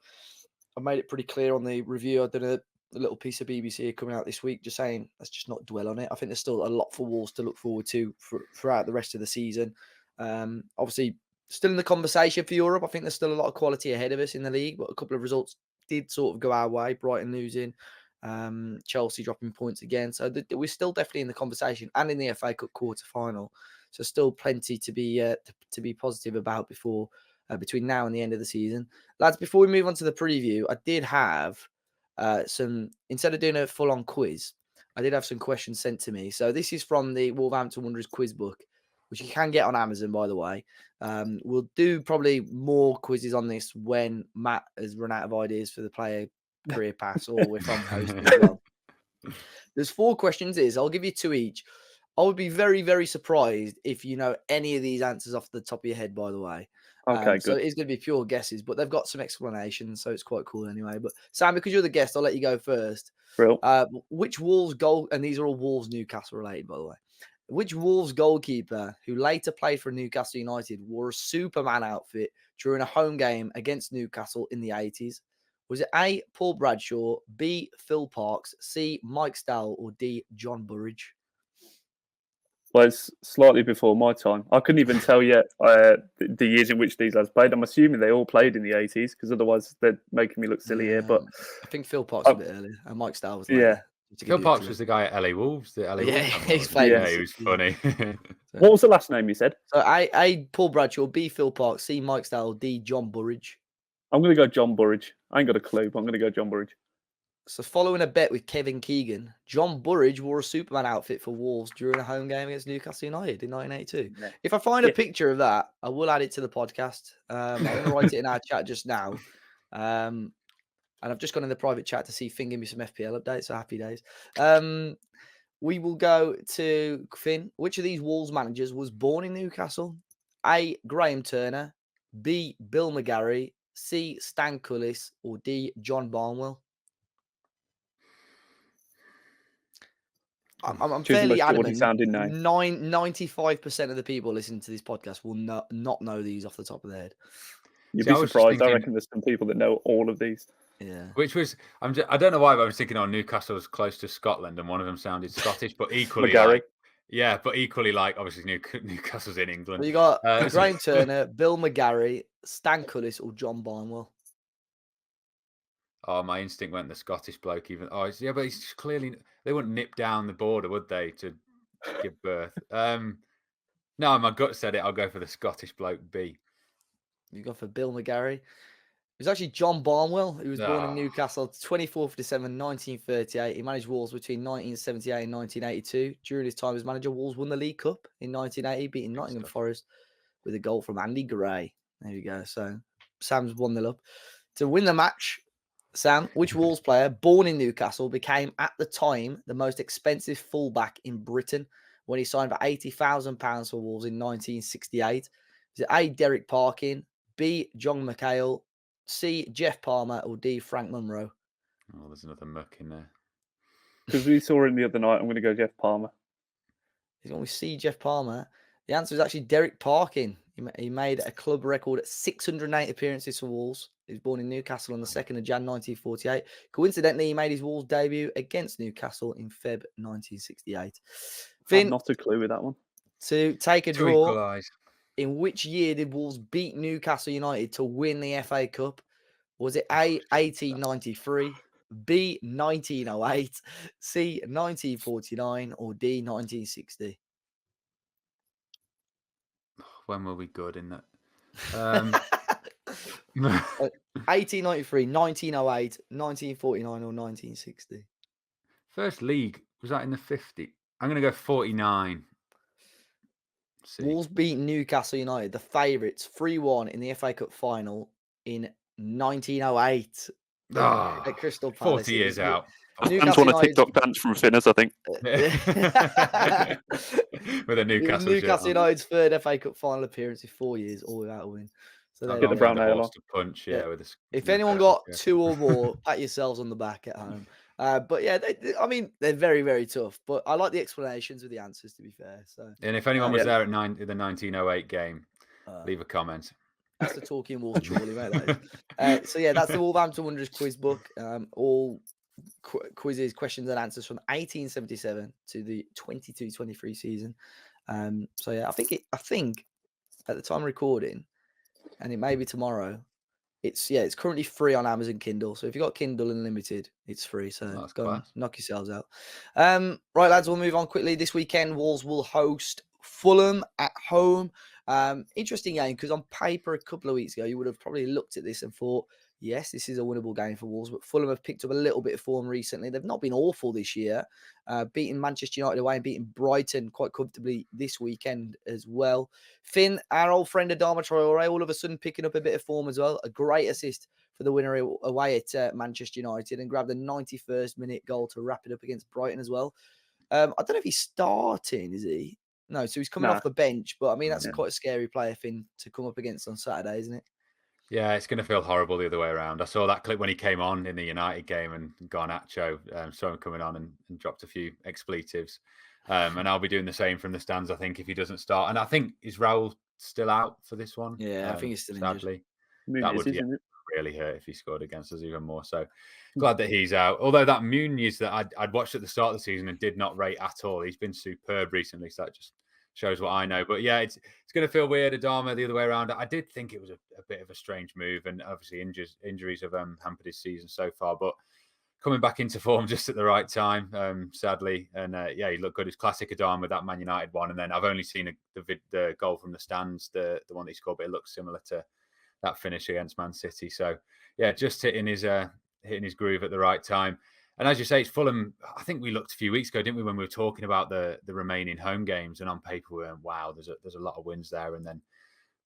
Speaker 1: I made it pretty clear on the review. I did a little piece of BBC coming out this week, just saying let's just not dwell on it. I think there's still a lot for Wolves to look forward to throughout the rest of the season. Obviously, still in the conversation for Europe. I think there's still a lot of quality ahead of us in the league, but a couple of results did sort of go our way. Brighton losing, Chelsea dropping points again. So we're still definitely in the conversation and in the FA Cup quarter final. So still plenty to be positive about before between now and the end of the season. Lads, before we move on to the preview, I did have some, instead of doing a full-on quiz, I did have some questions sent to me. So this is from the Wolverhampton Wanderers quiz book, which you can get on Amazon, by the way. We'll do probably more quizzes on this when Matt has run out of ideas for the player career paths or if I'm hosting as well. There's 4 questions. I'll give you 2 each. I would be very, very surprised if you know any of these answers off the top of your head, by the way.
Speaker 3: Okay,
Speaker 1: So
Speaker 3: good.
Speaker 1: it is going to be pure guesses, but they've got some explanations, so it's quite cool anyway. But Sam, because you're the guest, I'll let you go first.
Speaker 3: Real.
Speaker 1: Which Wolves goal, and these are all Wolves Newcastle related, by the way. Which Wolves goalkeeper who later played for Newcastle United wore a Superman outfit during a home game against Newcastle in the 80s? Was it A, Paul Bradshaw, B, Phil Parks, C, Mike Stowell, or D, John Burridge?
Speaker 3: Well, it's slightly before my time. I couldn't even tell yet the years in which these lads played. I'm assuming they all played in the 80s because otherwise they're making me look silly here. But
Speaker 1: I think Phil Parks was a bit earlier and Mike Stowell was later.
Speaker 3: Yeah.
Speaker 2: Phil Parks was the guy at LA Wolves. The LA
Speaker 1: Yeah,
Speaker 2: Wolves
Speaker 1: he's
Speaker 2: yeah,
Speaker 1: famous.
Speaker 2: he was funny.
Speaker 3: What was the last name you said?
Speaker 1: So A, Paul Bradshaw, B, Phil Parks, C, Mike Stowell, D, John Burridge.
Speaker 3: I'm going to go John Burridge. I ain't got a clue, but I'm going to go John Burridge.
Speaker 1: So following a bet with Kevin Keegan, John Burridge wore a Superman outfit for Wolves during a home game against Newcastle United in 1982.
Speaker 3: Yeah.
Speaker 1: If I find a picture of that, I will add it to the podcast. I'm going to write it in our chat just now. And I've just gone in the private chat to see Finn give me some FPL updates, so happy days. We will go to Finn. Which of these Wolves managers was born in Newcastle? A, Graham Turner, B, Bill McGarry, C, Stan Cullis, or D, John Barnwell? I'm fairly adamant. 95% of the people listening to this podcast will not know these off the top of their head.
Speaker 3: You'd be surprised. I reckon there's some people that know all of these.
Speaker 1: Yeah.
Speaker 2: Which was, I don't know why, but I was thinking, Newcastle's close to Scotland, and one of them sounded Scottish, but equally, obviously Newcastle's in England.
Speaker 1: So you got Graham Turner, Bill McGarry, Stan Cullis, or John Barnwell.
Speaker 2: Oh, my instinct went the Scottish bloke. But he's clearly, they wouldn't nip down the border, would they, to give birth? No, my gut said it. I'll go for the Scottish bloke B.
Speaker 1: You go for Bill McGarry. It was actually John Barnwell, who was born in Newcastle 24th of December 1938. He managed Wolves between 1978 and 1982. During his time as manager, Wolves won the League Cup in 1980, beating Nottingham Forest with a goal from Andy Gray. There you go. So Sam's 1-0 up. To win the match, Sam, which Wolves player born in Newcastle became at the time the most expensive fullback in Britain when he signed for £80,000 for Wolves in 1968? Is it A, Derek Parkin, B, John McHale, C, Jeff Palmer, or D, Frank Munro?
Speaker 2: Oh, there's another muck in there.
Speaker 3: Because we saw him the other night, I'm going to go Jeff Palmer.
Speaker 1: He's going with C, Jeff Palmer. The answer is actually Derek Parkin. He made a club record at 608 appearances for Wolves. He was born in Newcastle on the 2nd of Jan 1948. Coincidentally, he made his Wolves debut against Newcastle in Feb 1968.
Speaker 3: I have
Speaker 1: Finn,
Speaker 3: not a clue with that one.
Speaker 1: to take a
Speaker 2: To
Speaker 1: draw,
Speaker 2: equalise.
Speaker 1: in which year did Wolves beat Newcastle United to win the FA Cup? Was it A, 1893, B, 1908, C, 1949, or D, 1960?
Speaker 2: When were we good in that?
Speaker 1: 1893, 1908, 1949, or 1960?
Speaker 2: First league, was that in the 50? I'm going to go 49. See.
Speaker 1: Wolves beat Newcastle United, the favourites, 3-1 in the FA Cup final in 1908 at Crystal Palace.
Speaker 2: 40 years out.
Speaker 3: Fans want a TikTok dance from Finners, I think.
Speaker 2: With a Newcastle shirt
Speaker 1: Newcastle
Speaker 2: on.
Speaker 1: United's third FA Cup final appearance in 4 years, all without a win. So
Speaker 2: That
Speaker 1: there
Speaker 3: Get
Speaker 1: you
Speaker 3: the
Speaker 1: go.
Speaker 3: brown ale on.
Speaker 2: to punch, yeah. With this,
Speaker 1: If anyone got 2 or more, pat yourselves on the back at home. But yeah, I mean, they're very, very tough. But I like the explanations with the answers, to be fair. So,
Speaker 2: and if anyone was
Speaker 3: yeah.
Speaker 2: there at the 1908 game, leave a comment.
Speaker 1: That's the Talking Wolves Chorley, mate. That is. So yeah, that's the Wolverhampton Wanderers quiz book. All quizzes, questions, and answers from 1877 to the 22-23 season. So yeah, I think at the time of recording, and it may be tomorrow, it's currently free on Amazon Kindle. So if you've got Kindle Unlimited, it's free. So go and knock yourselves out. Right, lads, we'll move on quickly. This weekend, Wolves will host Fulham at home. Interesting game, because on paper a couple of weeks ago, you would have probably looked at this and thought, yes, this is a winnable game for Wolves, but Fulham have picked up a little bit of form recently. They've not been awful this year, beating Manchester United away and beating Brighton quite comfortably this weekend as well. Finn, our old friend Adama Traore, all of a sudden picking up a bit of form as well. A great assist for the winner away at Manchester United, and grabbed the 91st minute goal to wrap it up against Brighton as well. I don't know if he's starting, is he? No, so he's coming off the bench, but I mean, that's quite a scary player, Finn, to come up against on Saturday, isn't it?
Speaker 2: Yeah, it's going to feel horrible the other way around. I saw that clip when he came on in the United game, and Garnacho saw him coming on and dropped a few expletives. And I'll be doing the same from the stands, I think, if he doesn't start. And I think, is Raul still out for this one?
Speaker 1: Yeah, I think he's still
Speaker 2: sadly.
Speaker 3: Injured.
Speaker 2: That would really hurt if he scored against us even more. So glad that he's out. Although that Muniz that I'd watched at the start of the season and did not rate at all, he's been superb recently. So that just shows what I know. But yeah, it's going to feel weird, Adama, the other way around. I did think it was a bit of a strange move, and obviously injuries have hampered his season so far. But coming back into form just at the right time, sadly. And yeah, he looked good. His classic Adama with that Man United one. And then I've only seen the goal from the stands, the one that he scored, but it looks similar to that finish against Man City. So yeah, just hitting his groove at the right time. And as you say, it's Fulham. I think we looked a few weeks ago, didn't we, when we were talking about the remaining home games, and on paper we went, wow, there's a lot of wins there. And then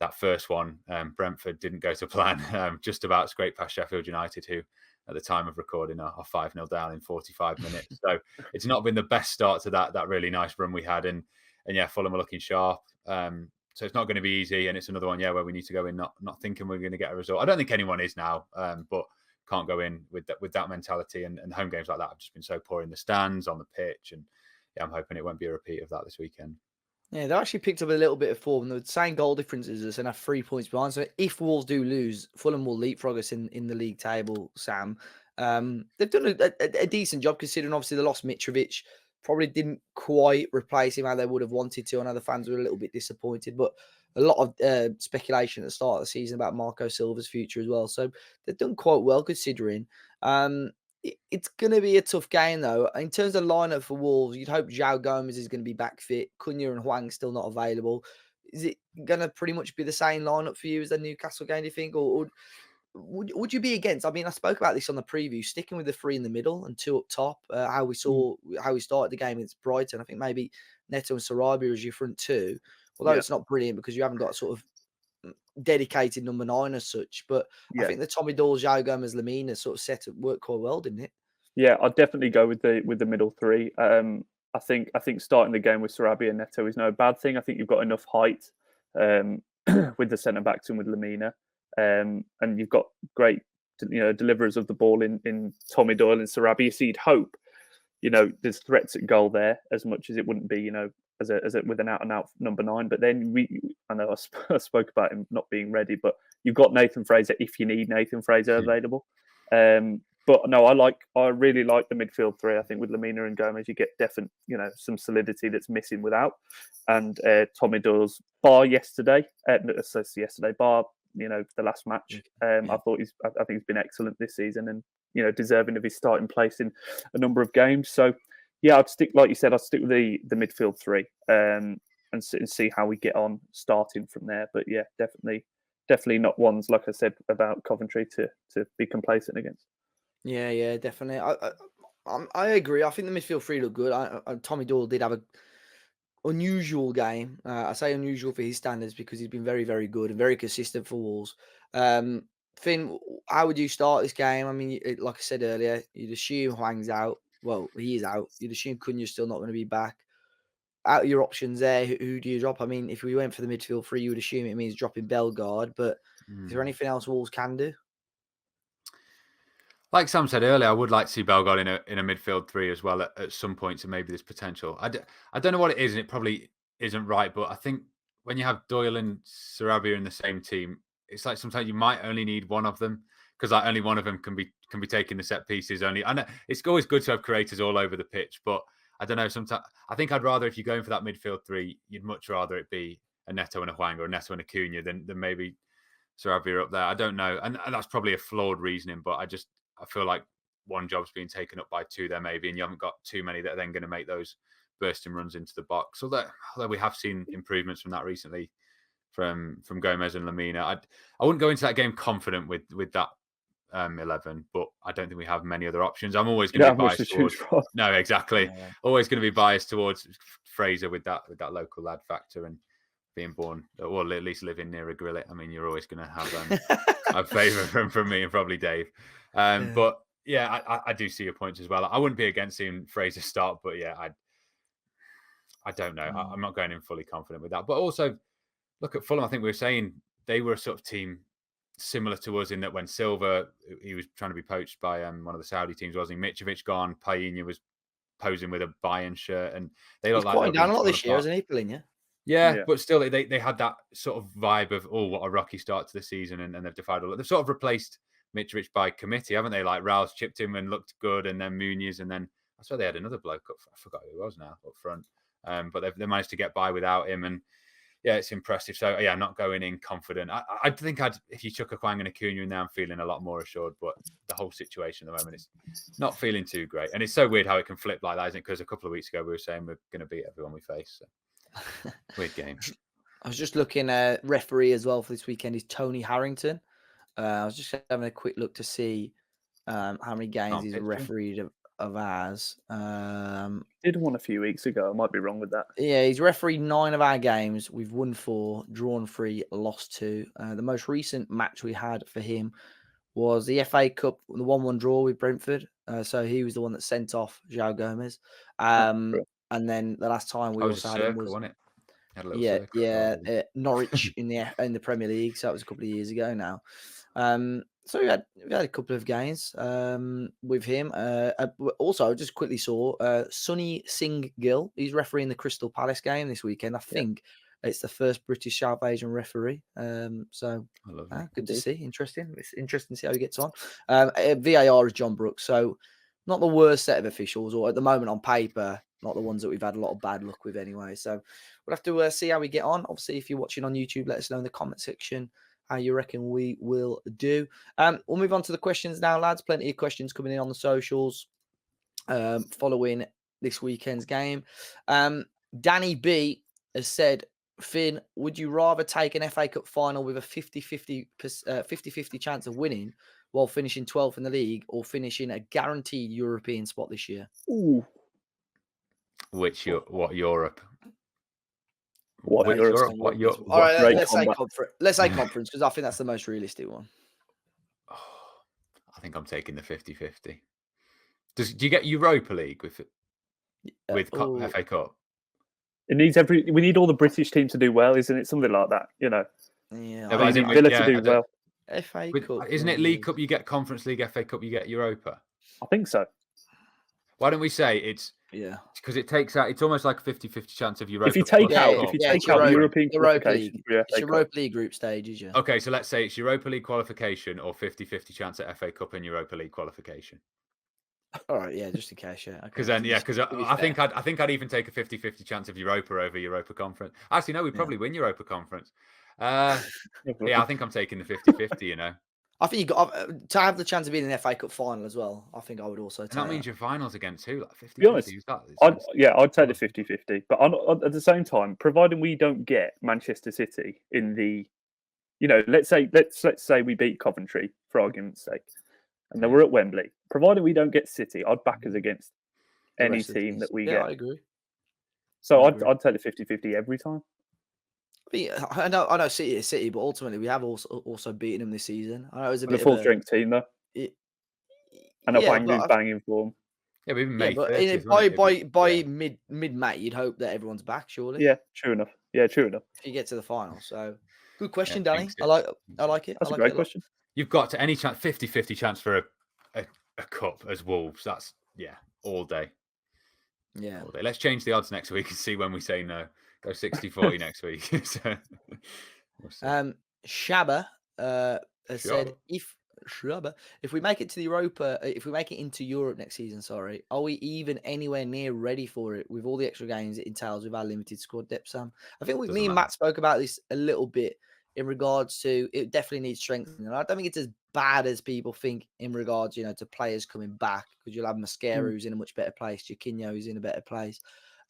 Speaker 2: that first one, Brentford didn't go to plan, just about scraped past Sheffield United, who at the time of recording are 5-0 down in 45 minutes. So it's not been the best start to that really nice run we had. And yeah, Fulham are looking sharp. So it's not going to be easy, and it's another one, where we need to go in not thinking we're going to get a result. I don't think anyone is now, but can't go in with that mentality. And home games like that have just been so poor in the stands, on the pitch, and yeah, I'm hoping it won't be a repeat of that this weekend. Yeah,
Speaker 1: they actually picked up a little bit of form. The same goal difference as us and have 3 points behind. So if Wolves do lose, Fulham will leapfrog us in the league table, Sam. They've done a decent job, considering obviously they lost Mitrovic. Probably didn't quite replace him how they would have wanted to. I know the fans were a little bit disappointed, but a lot of speculation at the start of the season about Marco Silva's future as well. So they've done quite well considering. It's going to be a tough game, though. In terms of lineup for Wolves, you'd hope João Gomez is going to be back fit. Cunha and Hwang still not available. Is it going to pretty much be the same lineup for you as the Newcastle game, do you think? Or would you be against? I mean, I spoke about this on the preview, sticking with the 3 in the middle and 2 up top. How we started the game against Brighton. I think maybe Neto and Sarabia as your front 2. Although it's not brilliant because you haven't got sort of dedicated number 9 as such. But I think the Tommy Doyle, João Gomez, Lamina sort of set up worked quite well, didn't it?
Speaker 3: Yeah, I'd definitely go with the middle 3. I think starting the game with Sarabia and Neto is no bad thing. I think you've got enough height with the centre backs and with Lamina. And you've got great, deliverers of the ball in Tommy Doyle and Sarabia. So you'd hope, there's threats at goal there, as much as it wouldn't be, with an out and out number 9. But then I know I spoke about him not being ready, but you've got Nathan Fraser if you need Nathan Fraser available. But no, I really like the midfield 3. I think with Lemina and Gomez, you get definite, some solidity that's missing without. And Tommy Doyle's bar yesterday, bar the last match. I think he's been excellent this season, and deserving of his starting place in a number of games. So yeah, I'd stick, like you said, I'd stick with the midfield 3, and see how we get on starting from there. But yeah, definitely not ones, like I said about Coventry, to be complacent against.
Speaker 1: Yeah, definitely. I agree. I think the midfield 3 look good. Tommy Doyle did have a unusual game. I say unusual for his standards because he's been very, very good and very consistent for Wolves. Finn, how would you start this game? I mean, like I said earlier, you'd assume Hwang's out. Well, he is out. You'd assume Cunha's still not going to be back. Out of your options there, who do you drop? I mean, if we went for the midfield 3, you would assume it means dropping Bellegarde, but is there anything else Wolves can do?
Speaker 2: Like Sam said earlier, I would like to see Bellegarde in a midfield 3 as well at some points, and maybe there's potential. I don't know what it is, and it probably isn't right, but I think when you have Doyle and Sarabia in the same team, it's like sometimes you might only need one of them, because like only one of them can be taking the set pieces. I know it's always good to have creators all over the pitch, but I don't know. Sometimes I think I'd rather, if you're going for that midfield 3, you'd much rather it be a Neto and a Hwang or a Neto and a Cunha than maybe Sarabia up there. I don't know, and that's probably a flawed reasoning, but I feel like one job's being taken up by 2 there maybe, and you haven't got too many that are then going to make those bursting runs into the box. Although we have seen improvements from that recently from Gomez and Lemina. I wouldn't go into that game confident with that 11, but I don't think we have many other options. I'm always going to be biased towards. No, exactly. Yeah. Always going to be biased towards Fraser with that local lad factor and being born, or at least living near a grillet. I mean, you're always going to have a favour from me and probably Dave. But yeah, I do see your points as well. I wouldn't be against seeing Fraser start, but yeah, I don't know. I'm not going in fully confident with that. But also, look at Fulham. I think we were saying they were a sort of team similar to us in that when Silva, he was trying to be poached by one of the Saudi teams, wasn't he? Mitrovic gone, Païna was posing with a Bayern shirt, and they look like
Speaker 1: quite down a lot this year, isn't he, Païna?
Speaker 2: Yeah, but still, they had that sort of vibe of, oh, what a rocky start to the season, and they've defied all. They've sort of replaced Mitrovic by committee, haven't they? Like Raul's chipped him and looked good, and then Muniz, and then I saw they had another bloke up. I forgot who it was now up front, but they managed to get by without him, and yeah, it's impressive. So yeah, not going in confident. I think if you chuck a Hwang and a Cunha in there, I'm feeling a lot more assured. But the whole situation at the moment is not feeling too great, and it's so weird how it can flip like that, isn't it? Because a couple of weeks ago we were saying we're going to beat everyone we face. So. Weird game.
Speaker 1: I was just looking at referee as well for this weekend is Tony Harrington. I was just having a quick look to see how many games he's refereed of ours.
Speaker 3: Did one a few weeks ago. I might be wrong with that.
Speaker 1: Yeah, he's refereed 9 of our games. We've won 4, drawn 3, lost 2. The most recent match we had for him was the FA Cup, the 1-1 draw with Brentford. So he was the one that sent off João Gomes. And then the last time we also had him was,
Speaker 2: wasn't it? Had a little
Speaker 1: Norwich in the Premier League. So that was a couple of years ago now. So we had a couple of games with him. Also, I just quickly saw Sonny Singh Gill. He's refereeing the Crystal Palace game this weekend. I think it's the first British South Asian referee. So good to see. Interesting. It's interesting to see how he gets on. VAR is John Brooks. So not the worst set of officials, or at the moment on paper, not the ones that we've had a lot of bad luck with anyway. So we'll have to see how we get on. Obviously, if you're watching on YouTube, let us know in the comment section how you reckon we will do. We'll move on to the questions now, lads. Plenty of questions coming in on the socials following this weekend's game. Danny B has said, Finn, would you rather take an FA Cup final with a 50-50 chance of winning while finishing 12th in the league, or finishing a guaranteed European spot this year?
Speaker 3: Ooh.
Speaker 2: What Europe?
Speaker 3: What Europe?
Speaker 1: All right, let's say conference, because I think that's the most realistic one.
Speaker 2: I think I'm taking the 50-50. Do you get Europa League with FA Cup?
Speaker 3: It needs we need all the British teams to do well, isn't it? Something like that, you know.
Speaker 1: Yeah,
Speaker 3: I need Villa to do well.
Speaker 1: FA Cup,
Speaker 2: isn't it League Cup? You get Conference League, FA Cup, you get Europa.
Speaker 3: I think so.
Speaker 2: Why don't we say it's because it takes out. It's almost like a 50-50 chance of Europa.
Speaker 3: If you take
Speaker 2: plus
Speaker 3: out,
Speaker 2: Cup.
Speaker 3: if you
Speaker 1: Yeah,
Speaker 3: take
Speaker 1: it's
Speaker 3: out the
Speaker 1: Europa-
Speaker 3: European
Speaker 1: Europa
Speaker 3: qualification
Speaker 1: League.
Speaker 3: for your
Speaker 1: It's
Speaker 3: FA Cup,
Speaker 1: Europa League group stages, yeah.
Speaker 2: Okay, so let's say it's Europa League qualification or 50-50 chance at FA Cup and Europa League qualification.
Speaker 1: All right, yeah, just in case, yeah.
Speaker 2: Because then, because I think I'd even take a 50-50 chance of Europa over Europa Conference. Actually, no, we'd probably win Europa Conference. Yeah, I think I'm taking the 50-50. You know,
Speaker 1: I think you got to have the chance of being in an FA Cup final as well. I think I would also take
Speaker 2: and that means your finals against who? Like 50-50.
Speaker 3: To be honest, I'd take the 50-50. But at the same time, providing we don't get Manchester City in the, let's say we beat Coventry for argument's sake, and then we're at Wembley. Provided we don't get City, I'd back us against any team that we get.
Speaker 1: I agree.
Speaker 3: So I'd take the 50-50 every time.
Speaker 1: I know City is City, but ultimately we have also beaten them this season. I know it was a bit
Speaker 3: of a full strength team though. And a banging form.
Speaker 2: Yeah, we've May
Speaker 1: but
Speaker 2: 30th,
Speaker 1: by mid-May, you'd hope that everyone's back, surely.
Speaker 3: Yeah, true enough. If
Speaker 1: you get to the final, so good question, Danny. I like it.
Speaker 3: That's a great question.
Speaker 2: You've got to any chance 50-50 chance for a cup as Wolves. That's all day.
Speaker 1: Yeah.
Speaker 2: All day. Let's change the odds next week and see when we say no. Go 60-40 next week. So,
Speaker 1: Shabba said if we make it to the Europa, if we make it into Europe next season, are we even anywhere near ready for it with all the extra games it entails with our limited squad depth, Sam? I think me and Matt spoke about this a little bit in regards to it definitely needs strengthening. I don't think it's as bad as people think in regards, to players coming back, because you'll have Mascara who's in a much better place, Chiquinho who's in a better place.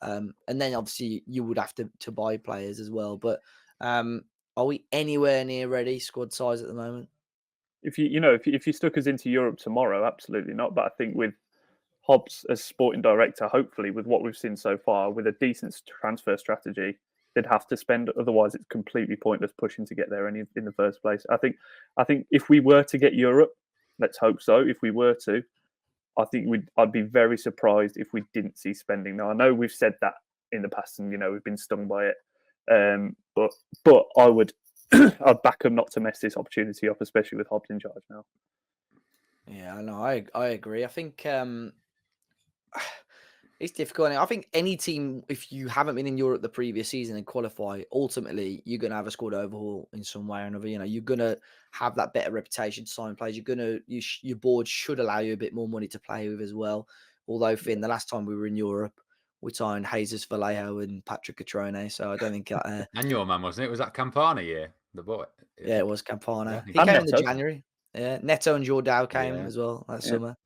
Speaker 1: And then obviously you would have to buy players as well. But are we anywhere near ready squad size at the moment?
Speaker 3: If you stuck us into Europe tomorrow, absolutely not. But I think with Hobbs as sporting director, hopefully with what we've seen so far, with a decent transfer strategy, they'd have to spend. Otherwise, it's completely pointless pushing to get there in the first place. I think if we were to get Europe, let's hope so. If we were to, I think I'd be very surprised if we didn't see spending. Now I know we've said that in the past, and we've been stung by it. But I would. I'd back them not to mess this opportunity up, especially with Hobbs in charge now.
Speaker 1: Yeah, no, I agree. I think it's difficult. I think any team, if you haven't been in Europe the previous season and qualify, ultimately you're going to have a squad overhaul in some way or another. You're going to have that better reputation to sign players. Your board should allow you a bit more money to play with as well. Although, Finn, the last time we were in Europe, we signed Jesus Vallejo and Patrick Catrone, so I don't think.
Speaker 2: And your man, wasn't it? Was that Campana year? The boy.
Speaker 1: Yeah, it was Campana.
Speaker 2: Yeah.
Speaker 1: He came in the January. Yeah, Neto and Jordao came as well that summer.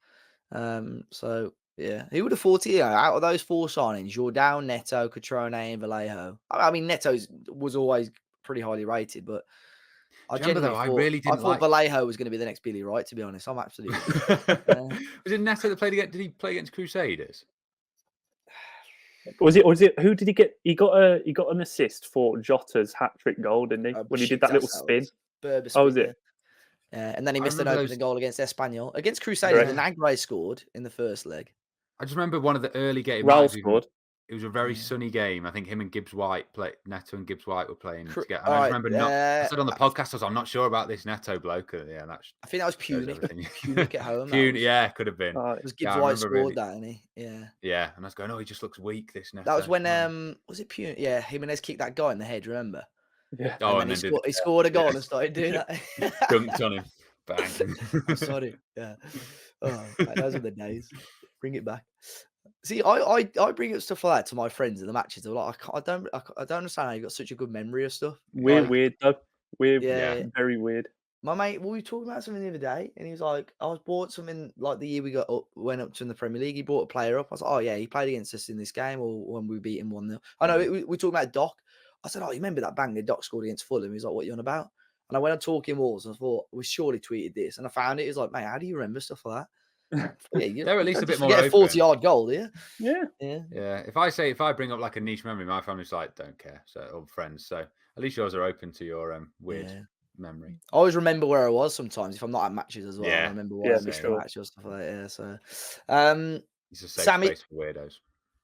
Speaker 1: So yeah, who would have thought it? Out of those four signings, Jordao, Neto, Catrone, and Vallejo. I mean, Neto was always pretty highly rated, but I thought Vallejo was going to be the next Billy Wright. To be honest, I'm absolutely.
Speaker 2: Was it Neto that played against? Did he play against Crusaders?
Speaker 3: Was it? Who did he get? He got an assist for Jota's hat-trick goal, didn't he? When he did that little spin.
Speaker 1: Berber
Speaker 3: spin. Was it?
Speaker 1: Yeah, and then he missed an opening goal against Espanyol. Against Crusaders, Nagre scored in the first leg.
Speaker 2: I just remember one of the early games.
Speaker 3: Raul scored.
Speaker 2: It was a very sunny game. I think him and Gibbs White Neto and Gibbs White were playing together. And I remember I said on the podcast, I'm not sure about this Neto bloke. I
Speaker 1: think that was Punic. Punic at home.
Speaker 2: Yeah, could have been.
Speaker 1: It was Gibbs White scored that, didn't he? Yeah.
Speaker 2: Yeah, and I was going, he just looks weak, this Neto.
Speaker 1: That was when was it Punic? Yeah, Jimenez kicked that guy in the head, remember?
Speaker 3: Yeah.
Speaker 1: And then he scored a goal and started doing that.
Speaker 2: Dunked on him. Bang.
Speaker 1: Sorry. Yeah. Oh, those are the days. Bring it back. See, I bring up stuff like that to my friends in the matches. They're like, I don't understand how you got such a good memory of stuff.
Speaker 3: Weird though. Very weird.
Speaker 1: My mate, we were talking about something the other day, and he was like, I was bought something like the year we went up to in the Premier League. He brought a player up. I was like, oh yeah, he played against us in this game, or when we beat him 1-0. I know we talking about Doc. I said, oh, you remember that bang that Doc scored against Fulham? He's like, what are you on about? And I went on Talking Walls and I thought, we surely tweeted this. And I found it. He was like, mate, how do you remember stuff like that?
Speaker 2: They're at least a bit more
Speaker 1: open.
Speaker 2: A
Speaker 1: 40-yard goal, do you?
Speaker 3: Yeah.
Speaker 2: If I bring up like a niche memory, my family's like, don't care. So, or friends. So at least yours are open to your weird memory.
Speaker 1: I always remember where I was sometimes if I'm not at matches as well.
Speaker 2: Yeah.
Speaker 1: I remember why I missed the match or stuff like that. Yeah. So,
Speaker 2: it's a safe space for weirdos.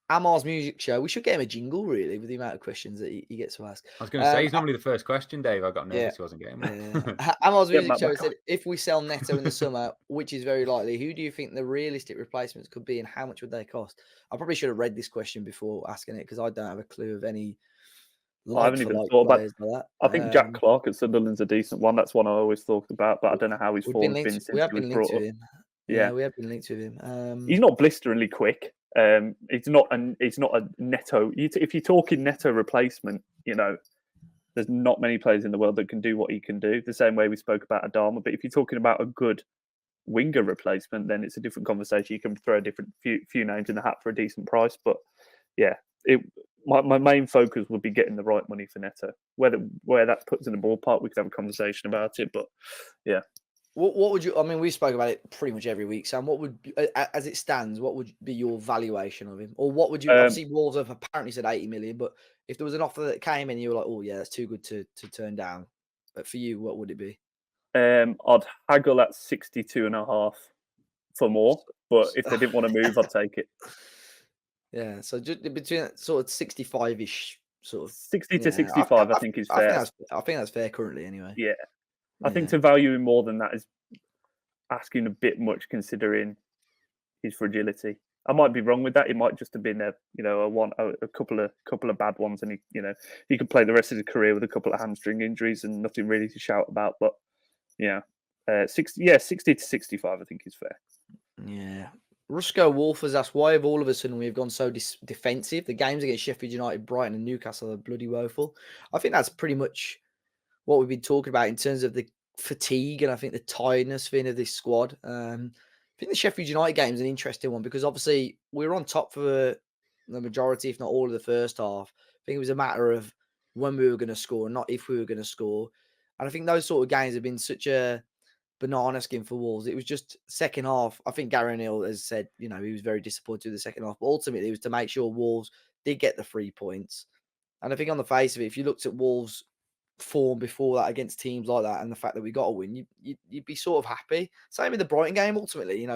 Speaker 1: Amar's music show. We should get him a jingle, really, with the amount of questions that he gets to ask.
Speaker 2: I was going to say, he's normally the first question, Dave. I got nervous he wasn't getting one.
Speaker 1: Amar's
Speaker 3: Get
Speaker 1: music
Speaker 3: Matt
Speaker 1: show
Speaker 3: back
Speaker 1: said, if we sell Neto in the summer, which is very likely, who do you think the realistic replacements could be and how much would they cost? I probably should have read this question before asking it because I don't have a clue of any
Speaker 3: I haven't even thought about
Speaker 1: players like that.
Speaker 3: I think Jack Clark at Sunderland's a decent one. That's one I always thought about, but I don't know how his form's been since
Speaker 1: we have
Speaker 3: he was
Speaker 1: been
Speaker 3: brought
Speaker 1: linked
Speaker 3: up.
Speaker 1: to him.
Speaker 3: Yeah,
Speaker 1: we have been linked to him.
Speaker 3: He's not blisteringly quick. It's not a Neto. If you're talking Neto replacement, there's not many players in the world that can do what he can do. The same way we spoke about Adama. But if you're talking about a good winger replacement, then it's a different conversation. You can throw a different few names in the hat for a decent price. But yeah, my main focus would be getting the right money for Neto. Where that puts in the ballpark, we could have a conversation about it. But yeah.
Speaker 1: What would you? I mean, we spoke about it pretty much every week, Sam. What would, as it stands, what would be your valuation of him, or what would you? Obviously, Wolves have apparently said 80 million, but if there was an offer that came in, you were like, "Oh yeah, that's too good to turn down." But for you, what would it be?
Speaker 3: I'd haggle at 62.5 for more, but if they didn't want to move, I'd take it.
Speaker 1: Yeah, so just between sort of 65-ish, sort of
Speaker 3: 60 to 65, I think is fair.
Speaker 1: I think that's fair currently, anyway.
Speaker 3: Yeah. I think to value him more than that is asking a bit much, considering his fragility. I might be wrong with that. It might just have been a couple of bad ones, and he could play the rest of his career with a couple of hamstring injuries and nothing really to shout about. But 60 to 65, I think is fair.
Speaker 1: Yeah. Rusco Wolf has asked, why have all of a sudden we've gone so defensive? The games against Sheffield United, Brighton, and Newcastle are bloody woeful. I think that's pretty much what we've been talking about in terms of the fatigue and I think the tiredness thing of this squad. I think the Sheffield United game is an interesting one because obviously we were on top for the majority, if not all of the first half. I think it was a matter of when we were going to score, not if we were going to score. And I think those sort of games have been such a banana skin for Wolves. It was just second half. I think Gary Neal has said, he was very disappointed with the second half, but ultimately it was to make sure Wolves did get the 3 points. And I think on the face of it, if you looked at Wolves' form before that against teams like that and the fact that we got a win, you'd be sort of happy. Same with the Brighton game. Ultimately,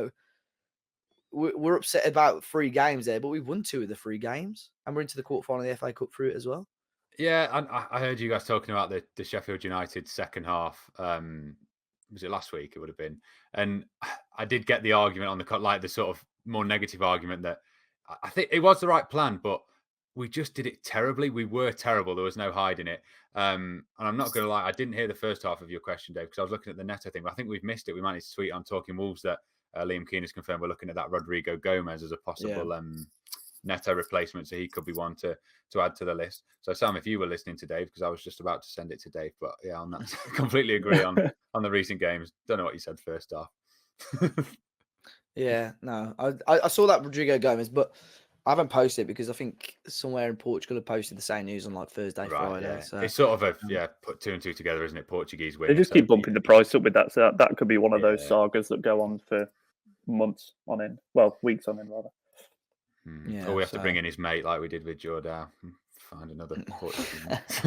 Speaker 1: we're upset about 3 games there, but we won 2 of the 3 games and we're into the quarterfinal of the FA Cup through it as well.
Speaker 2: Yeah, I heard you guys talking about the Sheffield United second half. Was it last week? It would have been. And I did get the argument on the sort of more negative argument that I think it was the right plan, but we just did it terribly. We were terrible. There was no hiding it. And I'm not going to lie, I didn't hear the first half of your question, Dave, because I was looking at the Neto thing. But I think we've missed it. We managed to tweet on Talking Wolves that Liam Keane has confirmed we're looking at that Rodrigo Gomez as a possible Neto replacement. So he could be one to add to the list. So Sam, if you were listening to Dave, because I was just about to send it to Dave, but yeah, on that, completely agree on the recent games. Don't know what you said first half.
Speaker 1: Yeah, no, I saw that Rodrigo Gomez, but I haven't posted it because I think somewhere in Portugal have posted the same news on like Thursday, Friday.
Speaker 2: Yeah.
Speaker 1: So
Speaker 2: it's sort of put 2 and 2 together, isn't it? Portuguese win.
Speaker 3: They just keep bumping the price up with that. So that could be one of those sagas that go on for months on end. Well, weeks on end, rather.
Speaker 1: Yeah,
Speaker 2: or we have to bring in his mate like we did with Jordan. Find another Portuguese.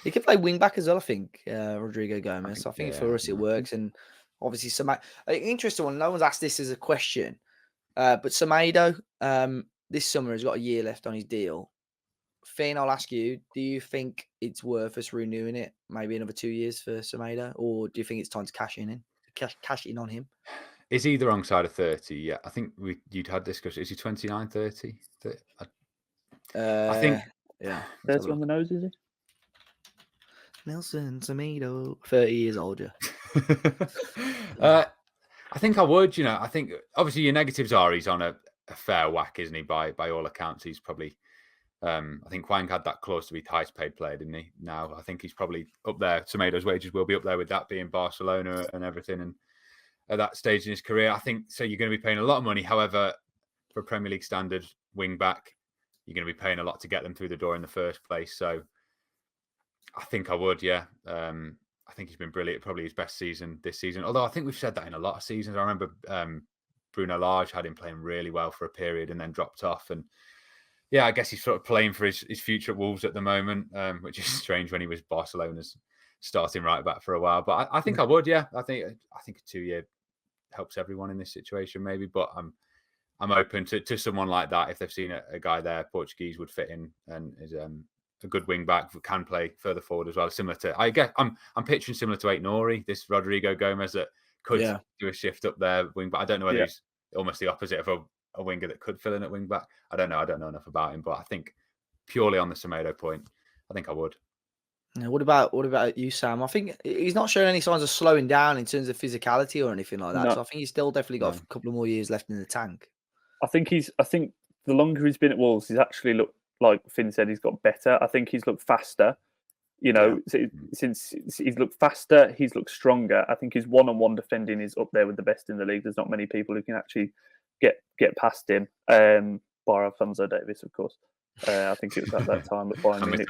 Speaker 1: He can play wing back as well, I think, Rodrigo Gomez. I think for us it works. And obviously, an interesting one. No one's asked this as a question. But Semedo, this summer has got a year left on his deal. Finn, I'll ask you, do you think it's worth us renewing it maybe another 2 years for Semedo? Or do you think it's time to cash in on him?
Speaker 2: Is he the wrong side of 30? Yeah, I think you'd had discussion. Is he 29, 30? I think.
Speaker 1: Yeah.
Speaker 3: 30 on the nose, is he?
Speaker 1: Nelson Semedo, 30 years older.
Speaker 2: I think I would. I think obviously your negatives are he's on a fair whack, isn't he? By all accounts, he's probably. I think Hwang had that clause to be the highest paid player, didn't he? Now I think he's probably up there. Semedo's wages will be up there with that being Barcelona and everything, and at that stage in his career, I think so. You're going to be paying a lot of money. However, for a Premier League standard wing back, you're going to be paying a lot to get them through the door in the first place. So I think I would, yeah. I think he's been brilliant. Probably his best season this season. Although I think we've said that in a lot of seasons. I remember Bruno Lage had him playing really well for a period and then dropped off. And yeah, I guess he's sort of playing for his future at Wolves at the moment, which is strange when he was Barcelona's starting right back for a while. But I think I would, yeah. I think a 2 year helps everyone in this situation, maybe. But I'm I'm open to someone like that if they've seen a guy there. Portuguese would fit in and is a good wing back, can play further forward as well. Similar to, I'm picturing similar to Aït-Nouri, this Rodrigo Gomez that could do a shift up there wing back. I don't know whether he's almost the opposite of a winger that could fill in at wing back. I don't know enough about him, but I think purely on the Semedo point, I think I would.
Speaker 1: Yeah, what about you, Sam? I think he's not showing any signs of slowing down in terms of physicality or anything like that.
Speaker 3: No.
Speaker 1: So I think he's still definitely got a couple of more years left in the tank.
Speaker 3: I think the longer he's been at Wolves, he's actually looked, like Finn said, he's got better. I think he's looked faster. Since he's looked faster, he's looked stronger. I think his one-on-one defending is up there with the best in the league. There's not many people who can actually get past him, bar Alphonso Davies, of course. I think it was at that time at Bayern Munich.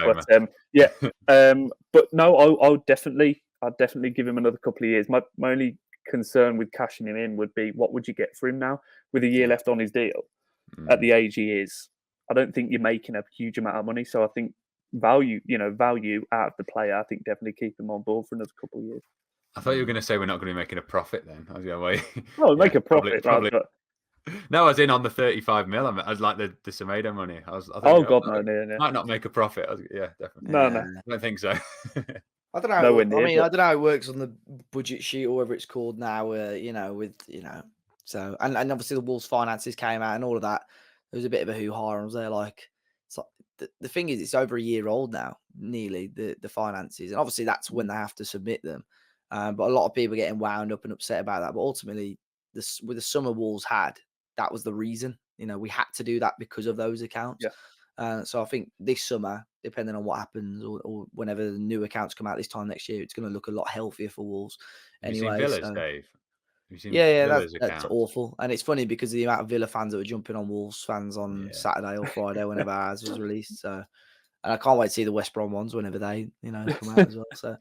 Speaker 3: But no, I'd definitely give him another couple of years. My only concern with cashing him in would be, what would you get for him now with a year left on his deal? At the age he is, I don't think you're making a huge amount of money. So I think value out of the player, I think definitely keep him on board for another couple of years.
Speaker 2: I thought you were going to say we're not going to be making a profit then. I was going to wait.
Speaker 3: Well, make a profit.
Speaker 2: Probably. No, I was in on the 35 mil. I was like the Semedo money. Might not make a profit. Definitely.
Speaker 3: No.
Speaker 2: I don't think so.
Speaker 1: I don't know. I don't know how it works on the budget sheet or whatever it's called now. So and obviously the Wolves finances came out and all of that. There was a bit of a hoo-ha. I was there like, it's like the thing is, it's over a year old now, nearly the finances, and obviously that's when they have to submit them. But a lot of people are getting wound up and upset about that. But ultimately, with the summer Wolves had, that was the reason. We had to do that because of those accounts.
Speaker 3: Yeah.
Speaker 1: So I think this summer, depending on what happens or whenever the new accounts come out this time next year, it's going to look a lot healthier for Wolves.
Speaker 2: Anyway, you seen Villa's, Dave?
Speaker 1: That's awful. And it's funny because of the amount of Villa fans that were jumping on Wolves fans on Saturday or Friday whenever ours was released. So, and I can't wait to see the West Brom ones whenever they, come out as well. So,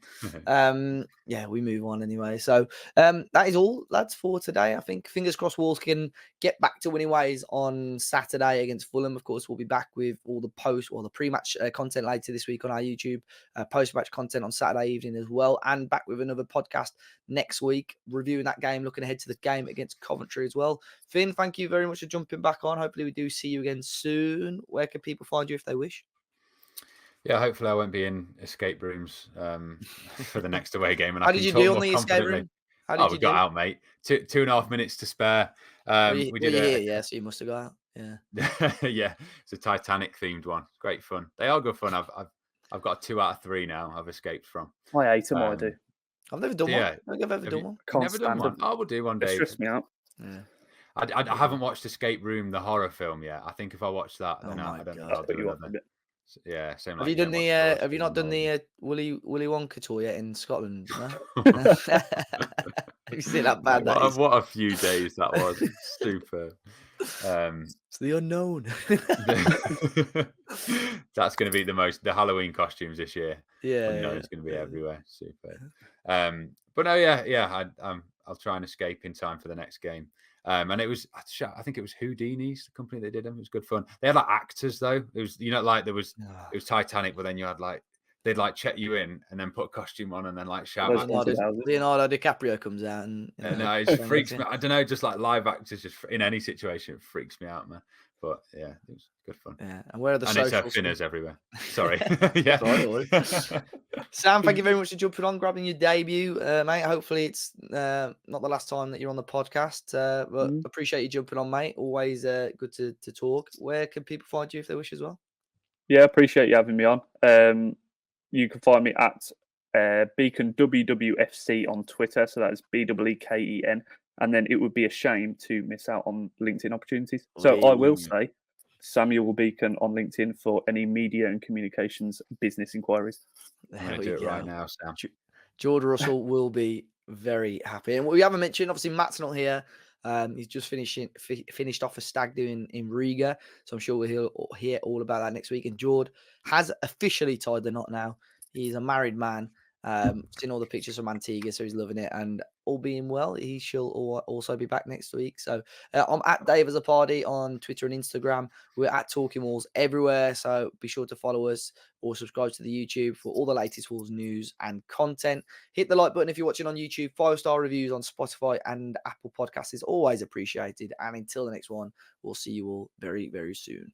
Speaker 1: we move on anyway. So, that is all, lads, for today. I think fingers crossed Wolves can get back to winning ways on Saturday against Fulham. Of course, we'll be back with all the pre-match content later this week on our YouTube, post-match content on Saturday evening as well, and back with another podcast next week, reviewing that game, looking ahead to the game against Coventry as well. Finn, thank you very much for jumping back on. Hopefully we do see you again soon. Where can people find you if they wish?
Speaker 2: Yeah, hopefully I won't be in escape rooms for the next away game. And
Speaker 1: How did you do on the escape room?
Speaker 2: We got out, mate. 2.5 minutes to spare.
Speaker 1: We did so you must have got out. Yeah.
Speaker 2: Yeah, it's a Titanic themed one. Great fun. They are good fun. I've got 2 out of 3 now I've escaped from.
Speaker 3: I hate them, I do.
Speaker 1: I've never done one. I think I've ever done one.
Speaker 2: Never done one. I will do one day.
Speaker 3: It stressed me out.
Speaker 1: Yeah.
Speaker 2: I haven't watched Escape Room, the horror film yet. I think if I watch that, then I don't know. I'll do another. Yeah, same.
Speaker 1: Have you done the? Have you not done the Willy Wonka tour yet in Scotland? No? Have you seen that bad?
Speaker 2: What a few days that was. Super.
Speaker 1: It's the unknown.
Speaker 2: That's going to be the Halloween costumes this year.
Speaker 1: Yeah,
Speaker 2: it's going to be everywhere. Super. But no, I'll try and escape in time for the next game. And it was, I think it was Houdini's, the company that did them. It was good fun. They had like actors though. It was, it was Titanic, but then you had they'd check you in and then put a costume on and then shout.
Speaker 1: Leonardo DiCaprio comes out and
Speaker 2: no, it freaks me. I don't know, just live actors, just in any situation, it freaks me out, man. But yeah, it was good fun.
Speaker 1: Yeah, and where are the socials?
Speaker 2: It's thinners everywhere. Sorry. Yeah.
Speaker 1: Sam, thank you very much for jumping on, grabbing your debut, mate. Hopefully it's not the last time that you're on the podcast, but appreciate you jumping on, mate. Always good to talk. Where can people find you if they wish as well?
Speaker 3: Yeah, appreciate you having me on. You can find me at Beacon WWFC on Twitter, so that is BEEKEN. And then it would be a shame to miss out on LinkedIn opportunities. So I will say Samuel Beacon on LinkedIn for any media and communications business inquiries.
Speaker 2: There we go. Right now, Sam.
Speaker 1: George Russell will be very happy. And we haven't mentioned, obviously, Matt's not here. He's just finished off a stag do in Riga. So I'm sure we'll hear all about that next week. And George has officially tied the knot now. He's a married man. Seen all the pictures from Antigua, so he's loving it. And all being well, he shall also be back next week. So I'm at Dave as a party on Twitter and Instagram. We're at Talking Walls everywhere. So be sure to follow us or subscribe to the YouTube for all the latest Wolves news and content. Hit the like button if you're watching on YouTube. 5-star reviews on Spotify and Apple Podcasts is always appreciated. And until the next one, we'll see you all very, very soon.